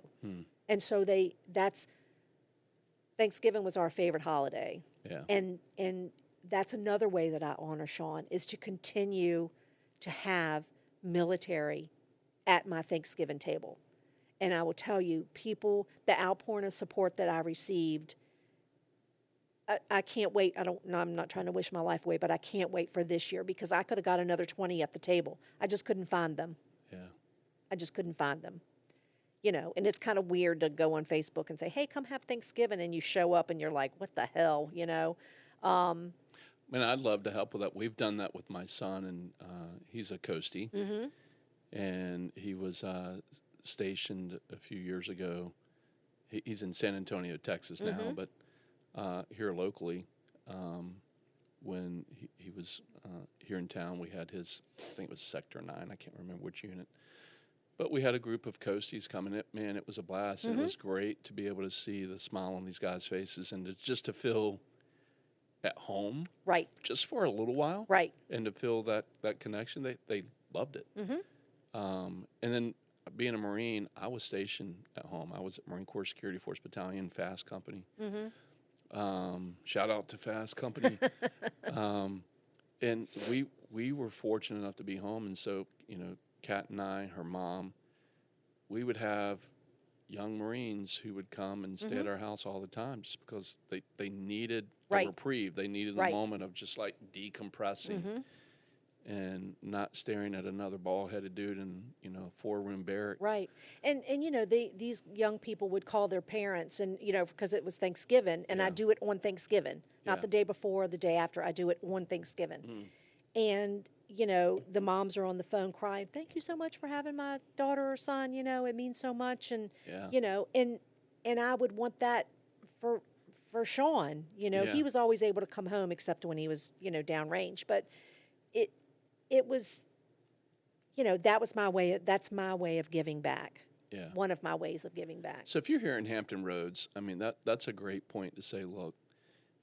And so Thanksgiving was our favorite holiday. Yeah. And that's another way that I honor Sean, is to continue to have military at my Thanksgiving table. And I will tell you, the outpouring of support that I received, I can't wait. I'm not trying to wish my life away, but I can't wait for this year, because I could have got another 20 at the table. I just couldn't find them. Yeah. I just couldn't find them. And it's kind of weird to go on Facebook and say, "Hey, come have Thanksgiving," and you show up and you're like, "What the hell?" I'd love to help with that. We've done that with my son, and he's a Coastie, and he was stationed a few years ago. He's in San Antonio, Texas now, but here locally, when he was here in town, we had his, I think it was Sector 9, I can't remember which unit, but we had a group of Coasties coming in. Man, it was a blast. And it was great to be able to see the smile on these guys' faces, and just to feel at home, Right. just for a little while, Right. and to feel that connection. They loved it. And then being a Marine, I was stationed at home. I was at Marine Corps Security Force Battalion, Fast Company. Shout out to Fast Company. And we were fortunate enough to be home, and so Kat and I, her mom, we would have young Marines who would come and stay at our house all the time, just because they needed a reprieve. They needed a moment of just like decompressing and not staring at another bald-headed dude in a 4-room barrack. Right. And these young people would call their parents, and because it was Thanksgiving, and I do it on Thanksgiving, not the day before or the day after. I do it on Thanksgiving. And the moms are on the phone crying, "Thank you so much for having my daughter or son, it means so much." And and I would want that for Sean. He was always able to come home, except when he was downrange, but it was that's my way of giving back. Yeah. One of my ways of giving back. So if you're here in Hampton Roads, that's a great point to say, look,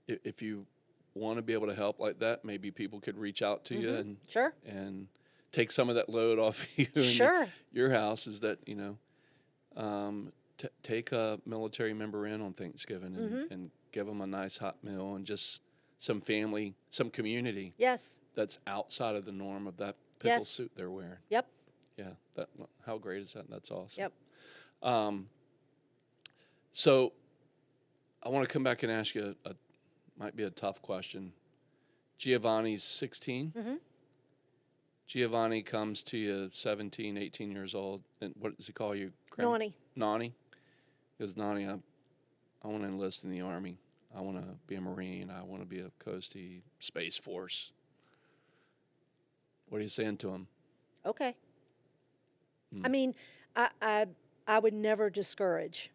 if you want to be able to help like that, maybe people could reach out to you and Sure. and take some of that load off you. Sure. And your house is that take a military member in on Thanksgiving and give them a nice hot meal and just some family, some community. Yes. that's outside of the norm of that pickle Yes. suit they're wearing. Yep. Yeah, how great is that? That's awesome. Yep. So I want to come back and ask you might be a tough question. Giovanni's 16. Mm-hmm. Giovanni comes to you 17, 18 years old. And what does he call you? Nani. Nani? He goes, Nani, I want to enlist in the Army. I want to be a Marine. I want to be a Coastie Space Force. What are you saying to him? Okay. I mean, I would never discourage.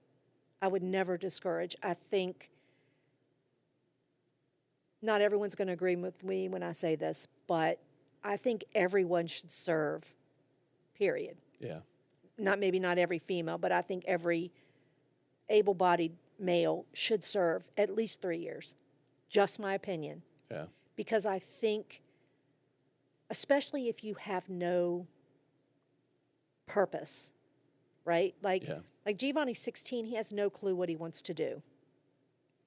I would never discourage. I think not everyone's going to agree with me when I say this, but I think everyone should serve, period. Yeah. Maybe not every female, but I think every able-bodied male should serve at least 3 years. Just my opinion. Yeah. Because I think, especially if you have no purpose, right? Like Giovanni's 16, he has no clue what he wants to do.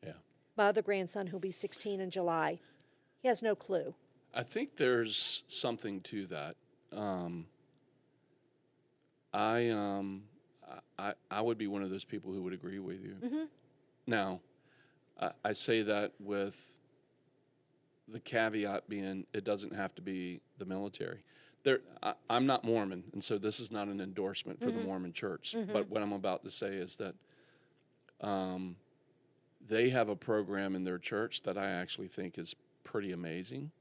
Yeah. My other grandson, who'll be 16 in July, he has no clue. I think there's something to that. I would be one of those people who would agree with you. Mm-hmm. Now, I say that with the caveat being it doesn't have to be the military. I'm not Mormon, and so this is not an endorsement for the Mormon Church. But what I'm about to say is that they have a program in their church that I actually think is pretty amazing.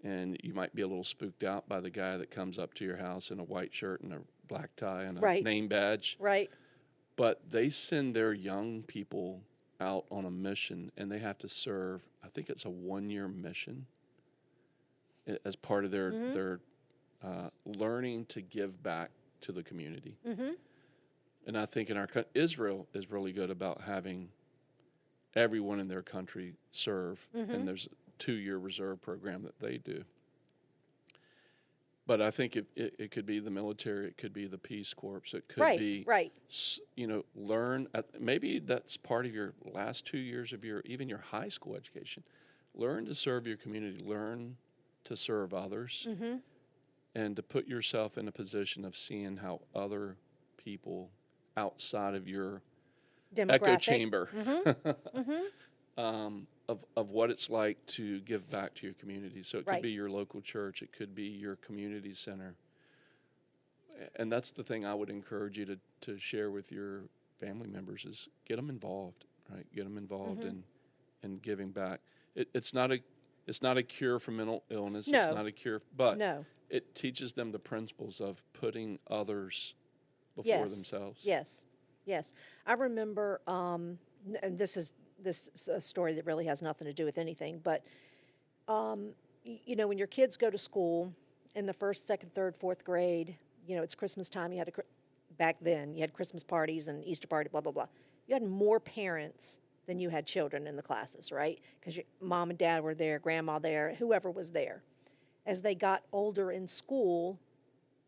And you might be a little spooked out by the guy that comes up to your house in a white shirt and a black tie and a name badge. Right. But they send their young people out on a mission, and they have to serve, I think it's a 1-year mission as part of their learning to give back to the community. Mm-hmm. And I think in our country, Israel is really good about having everyone in their country serve, and there's a 2-year reserve program that they do. But I think it could be the military, it could be the Peace Corps, it could be, learn, maybe that's part of your last 2 years of even your high school education. Learn to serve your community, learn to serve others, and to put yourself in a position of seeing how other people outside of your echo chamber of what it's like to give back to your community. So it could be your local church, it could be your community center. And that's the thing I would encourage you to share with your family members is get them involved, right? Get them involved in giving back. It's not a cure for mental illness. No. It's not a cure, but No. it teaches them the principles of putting others before themselves. Yes. I remember, and this is a story that really has nothing to do with anything, but, when your kids go to school in the first, second, third, fourth grade, it's Christmas time, back then, you had Christmas parties and Easter party, blah, blah, blah. You had more parents than you had children in the classes, right? Because your mom and dad were there, grandma there, whoever was there. As they got older in school,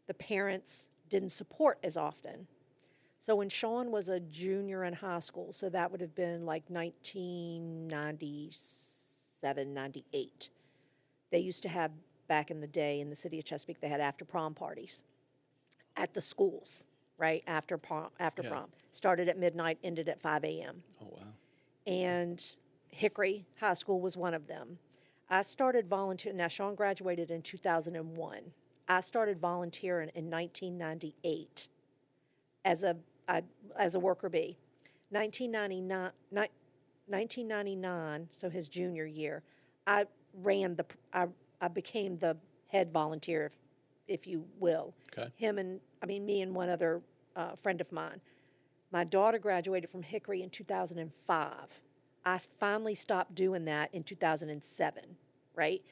the parents didn't support as often. So when Sean was a junior in high school, so that would have been like 1997, 98, they used to have, back in the day in the city of Chesapeake, they had after prom parties at the schools, right? After prom. Started at midnight, ended at 5 a.m. Oh, wow. And Hickory High School was one of them. I started volunteering. Now, Sean graduated in 2001. I started volunteering in 1998 as a worker bee. 1999, so his junior year, I became the head volunteer, if you will. Okay. Me and one other friend of mine. My daughter graduated from Hickory in 2005. I finally stopped doing that in 2007, right?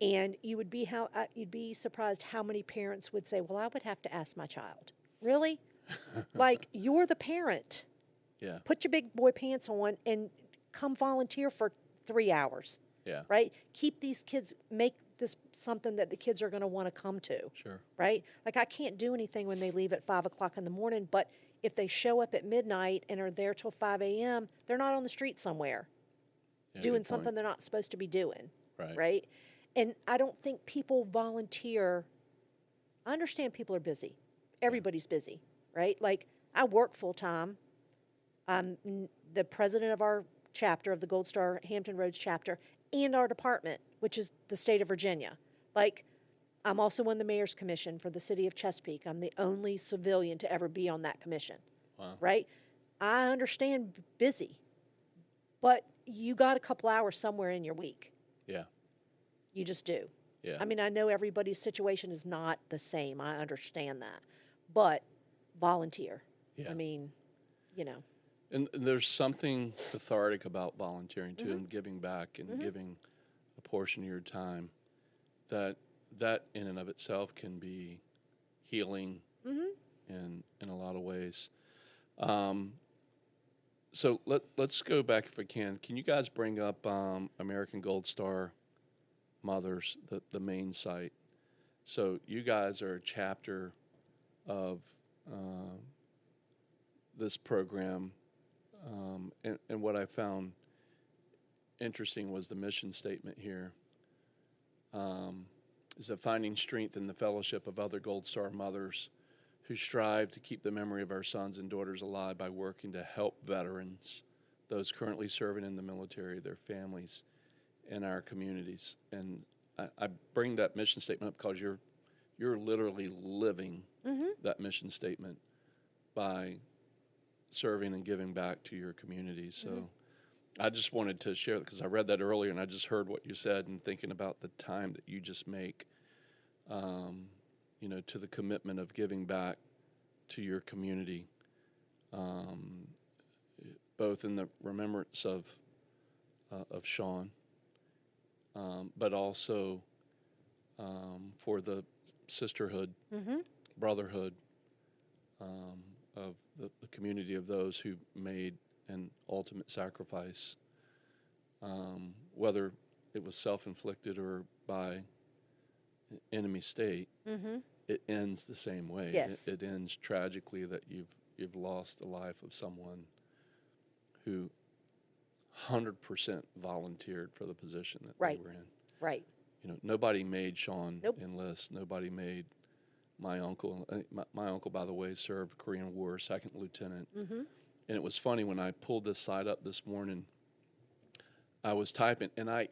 And you'd be surprised how many parents would say, "Well, I would have to ask my child." Really? Like, you're the parent. Yeah. Put your big boy pants on and come volunteer for 3 hours. Yeah. Right? Keep these kids, make this something that the kids are going to want to come to. Sure. Right? Like, I can't do anything when they leave at 5 o'clock in the morning, but if they show up at midnight and are there till 5 a.m., they're not on the street somewhere doing something they're not supposed to be doing. Right. Right? And I don't think people volunteer. I understand people are busy. Everybody's busy, right? Like, I work full time. I'm the president of our chapter, of the Gold Star Hampton Roads chapter, and our department, which is the state of Virginia. Like, I'm also on the mayor's commission for the city of Chesapeake. I'm the only civilian to ever be on that commission, right? I understand busy, but you got a couple hours somewhere in your week. Yeah. You just do. Yeah. I mean, I know everybody's situation is not the same. I understand that. But volunteer. Yeah. I mean, you know. And there's something cathartic about volunteering too, and giving back and giving a portion of your time that in and of itself can be healing in a lot of ways. So let's go back if we can. Can you guys bring up American Gold Star Mothers, the main site? So you guys are a chapter of this program. And what I found interesting was the mission statement here, is that finding strength in the fellowship of other Gold Star mothers who strive to keep the memory of our sons and daughters alive by working to help veterans, those currently serving in the military, their families, and our communities. And I bring that mission statement up because you're literally living that mission statement by serving and giving back to your community. So I just wanted to share that because I read that earlier and I just heard what you said and thinking about the time that you just make, to the commitment of giving back to your community, both in the remembrance of Sean, but also for the sisterhood, brotherhood of the community of those who made an ultimate sacrifice, whether it was self-inflicted or by enemy state. It ends the same way. Yes. It ends tragically that you've lost the life of someone who 100% volunteered for the position that they were in. Right. Nobody made Sean Nope. enlist. Nobody made my uncle. My uncle, by the way, served Korean War, second lieutenant. And it was funny when I pulled this site up this morning. I was typing, and I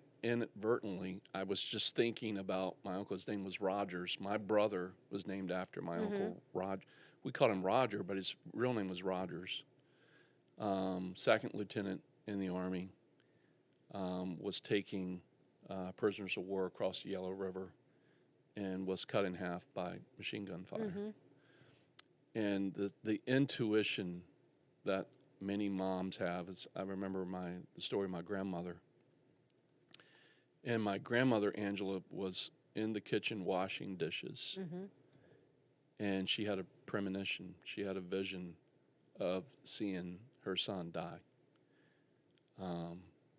was just thinking about my uncle. His name was Rogers. My brother was named after my uncle, Roger. We called him Roger, but his real name was Rogers. Second lieutenant in the Army, was taking prisoners of war across the Yellow River and was cut in half by machine gun fire. And the intuition that many moms have is, I remember the story of my grandmother. And my grandmother, Angela, was in the kitchen washing dishes. And she had a premonition. She had a vision of seeing her son die.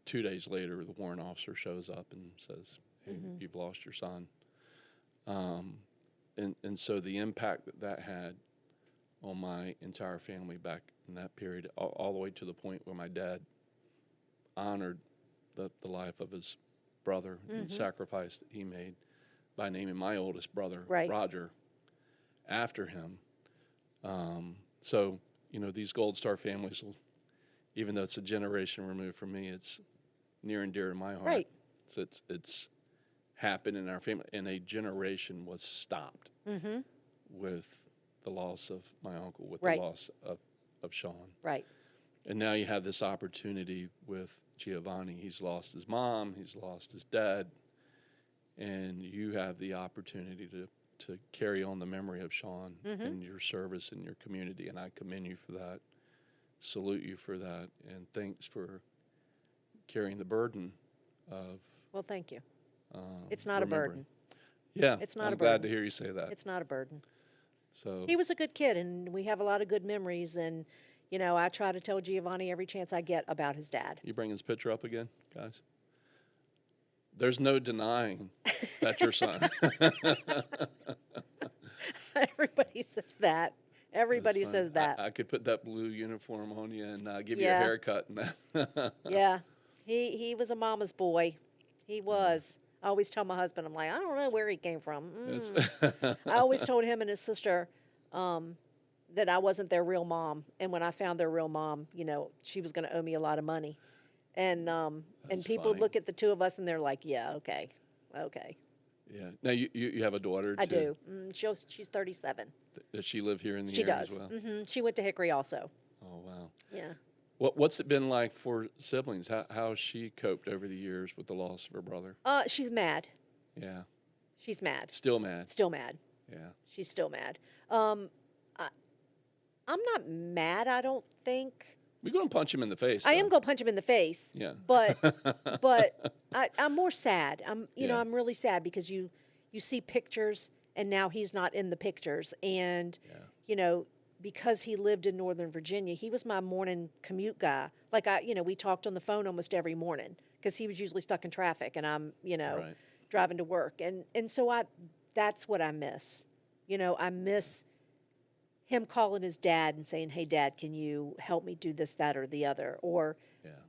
2 days later, the warrant officer shows up and says, "Hey, you've lost your son." And so the impact that had on my entire family back in that period, all the way to the point where my dad honored the life of his brother and the sacrifice that he made by naming my oldest brother, Roger, after him. So, these Gold Star families, even though it's a generation removed from me, it's near and dear to my heart. Right. So it's happened in our family, and a generation was stopped with the loss of my uncle, with the loss of Sean. Right. And now you have this opportunity with Giovanni. He's lost his mom, he's lost his dad, and you have the opportunity to carry on the memory of Sean and your service in your community, and I commend you for that, salute you for that, and thanks for carrying the burden of... Well, thank you. It's not a burden. Yeah, It's not I'm a glad burden. to hear you say that. It's not a burden. So He was a good kid, and we have a lot of good memories, and, I try to tell Giovanni every chance I get about his dad. you bring his picture up again, guys? There's no denying that's your son. Everybody says that. Everybody That's says fine. that. I could put that blue uniform on you and give you a haircut. And Yeah. He was a mama's boy. He was. I always tell my husband, I'm like, I don't know where he came from. It's- I always told him and his sister that I wasn't their real mom. And when I found their real mom, she was going to owe me a lot of money. And people funny. look at the two of us and they're like, yeah, okay. Yeah. Now you have a daughter too. I do. She's 37. Does she live here in the She area does. as well? She went to Hickory also. Oh wow. Yeah. What's it been like for siblings? How has she coped over the years with the loss of her brother? She's mad. Yeah. She's mad. Still mad. Still mad. Yeah. She's still mad. I'm not mad, I don't think. We're going to punch him in the face. I am though. going to punch him in the face. Yeah. But I'm more sad. Yeah. I'm really sad because you see pictures and now he's not in the pictures. And, because he lived in Northern Virginia, he was my morning commute guy. Like we talked on the phone almost every morning because he was usually stuck in traffic and I'm, Right. driving to work. And so that's what I miss. I miss him calling his dad and saying, hey, Dad, can you help me do this, that, or the other? Or,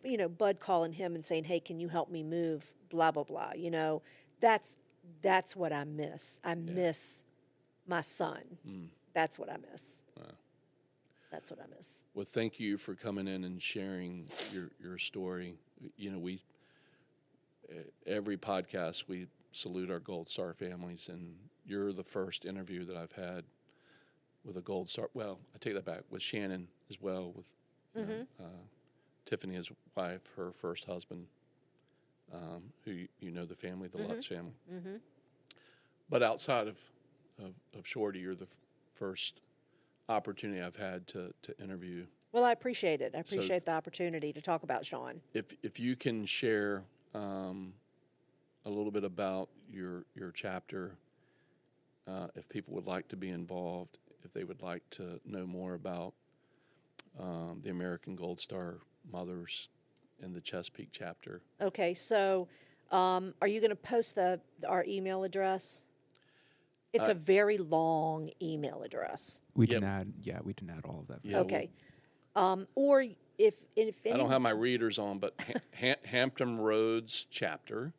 Yeah. Bud calling him and saying, hey, can you help me move, blah, blah, blah. That's what I miss. I miss my son. That's what I miss. Wow. That's what I miss. Well, thank you for coming in and sharing your story. We every podcast we salute our Gold Star families, and you're the first interview that I've had with a Gold Star. Well, I take that back, with Shannon as well, with Tiffany, his wife, her first husband, who the family, the Lutz family. Mm-hmm. But outside of Shorty, you're the first opportunity I've had to interview. Well, I appreciate it. I So appreciate the opportunity to talk about Sean. If you can share a little bit about your chapter, if people would like to be involved, if they would like to know more about the American Gold Star Mothers in the Chesapeake chapter. Okay, so are you going to post our email address? It's a very long email address. We Yep. can add all of that. Yeah, Okay. Or if I don't have my readers on, but Hampton Roads chapter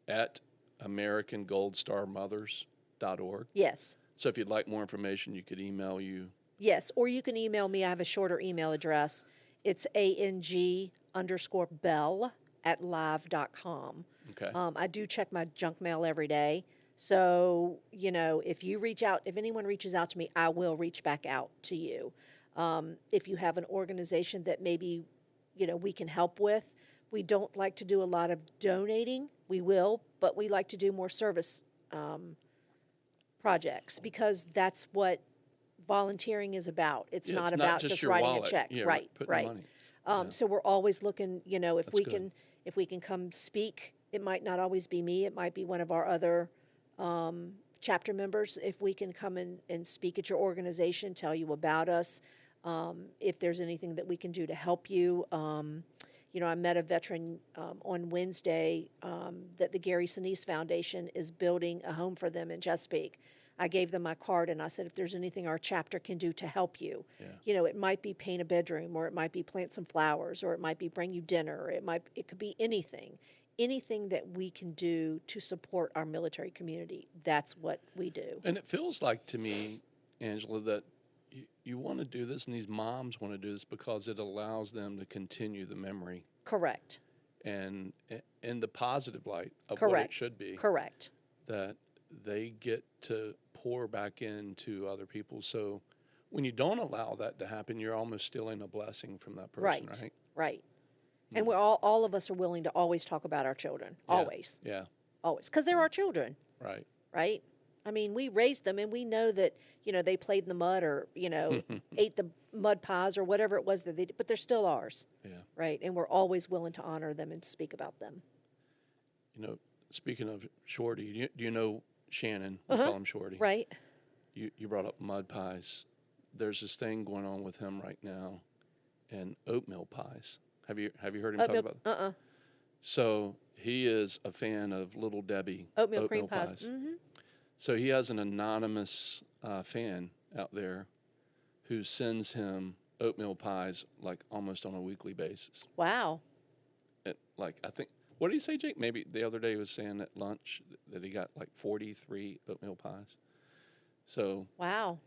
at AmericanGoldStarMothers.org. Yes. So if you'd like more information, you could email you. Yes, or you can email me. I have a shorter email address. It's ang_bell@live.com. Okay. I do check my junk mail every day. So, if anyone reaches out to me, I will reach back out to you. If you have an organization that maybe, we can help with, we don't like to do a lot of donating. We will, but we like to do more service projects because that's what volunteering is about. It's Yeah, not it's about just your writing wallet. a check. Yeah, Right, putting right. money. Yeah. So we're always looking, if That's we good. can come speak. It might not always be me. It might be one of our other chapter members. If we can come in and speak at your organization, tell you about us, if there's anything that we can do to help you. I met a veteran on Wednesday that the Gary Sinise Foundation is building a home for them in Chesapeake. I gave them my card and I said, if there's anything our chapter can do to help you, it might be paint a bedroom, or it might be plant some flowers, or it might be bring you dinner, or it could be anything that we can do to support our military community. That's what we do. And it feels like to me, Angela, that you want to do this, and these moms want to do this because it allows them to continue the memory Correct. and in the positive light of Correct. what it should be. Correct. That they get to pour back into other people. So when you don't allow that to happen, you're almost stealing a blessing from that person, right? Right. And we're all of us are willing to always talk about our children. Yeah. Always. Yeah, Always. Because they're our children, right. right? I mean, we raised them and we know that, they played in the mud or, ate the mud pies or whatever it was that they did, but they're still ours, Yeah. right? And we're always willing to honor them and speak about them. Speaking of Shorty, do you know Shannon? We call him Shorty. Right? You brought up mud pies. There's this thing going on with him right now, and oatmeal pies. Have you heard him talk about it? So he is a fan of Little Debbie Oatmeal cream pies. Mm-hmm. So he has an anonymous fan out there who sends him oatmeal pies like almost on a weekly basis. Wow. I think What did he say, Jake? Maybe the other day he was saying at lunch that he got like 43 oatmeal pies. So Wow.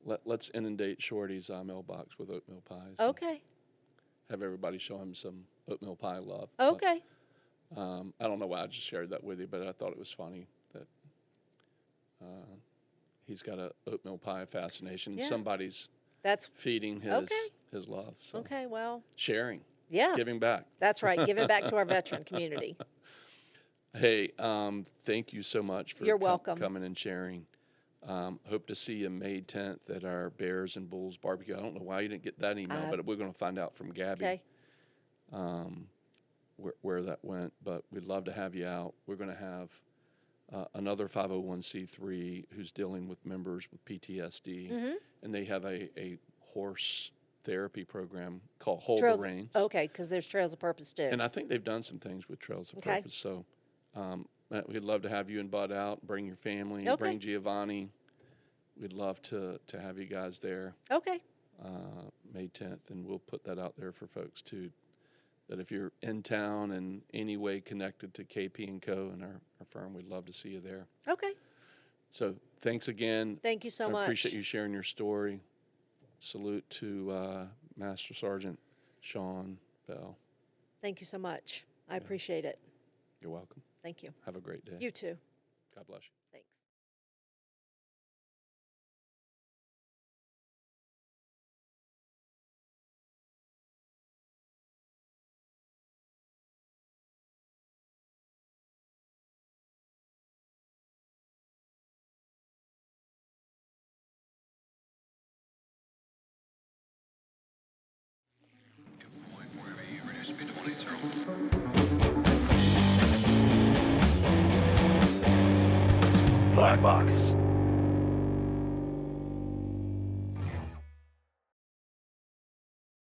let's inundate Shorty's mailbox with oatmeal pies. Okay. Have everybody show him some oatmeal pie love. Okay. But, I don't know why I just shared that with you, but I thought it was funny that he's got a oatmeal pie fascination. Yeah. Somebody's That's feeding his love. So okay. Well, sharing, yeah. giving back. That's right. Give it back to our veteran community. Hey, thank you so much for You're welcome. coming and sharing. Hope to see you May 10th at our Bears and Bulls barbecue. I don't know why you didn't get that email, but we're going to find out from Gabby Okay. where that went. But we'd love to have you out. We're going to have another 501c3 who's dealing with members with PTSD, and they have a horse therapy program called Hold Trails, the Reins. Okay, because there's Trails of Purpose too. And I think they've done some things with Trails of Okay. Purpose. So we'd love to have you and Bud out. Bring your family. Okay. Bring Giovanni. We'd love to have you guys there Okay. May 10th, and we'll put that out there for folks too. That if you're in town and any way connected to KP and Co. and our firm, we'd love to see you there. Okay. So thanks again. Thank you so I much. appreciate you sharing your story. Salute to Master Sergeant Sean Bell. Thank you so much. I appreciate it. You're welcome. Thank you. Have a great day. You too. God bless you. Thanks. Good point. Wherever you reduce speed to 180. Blackbox.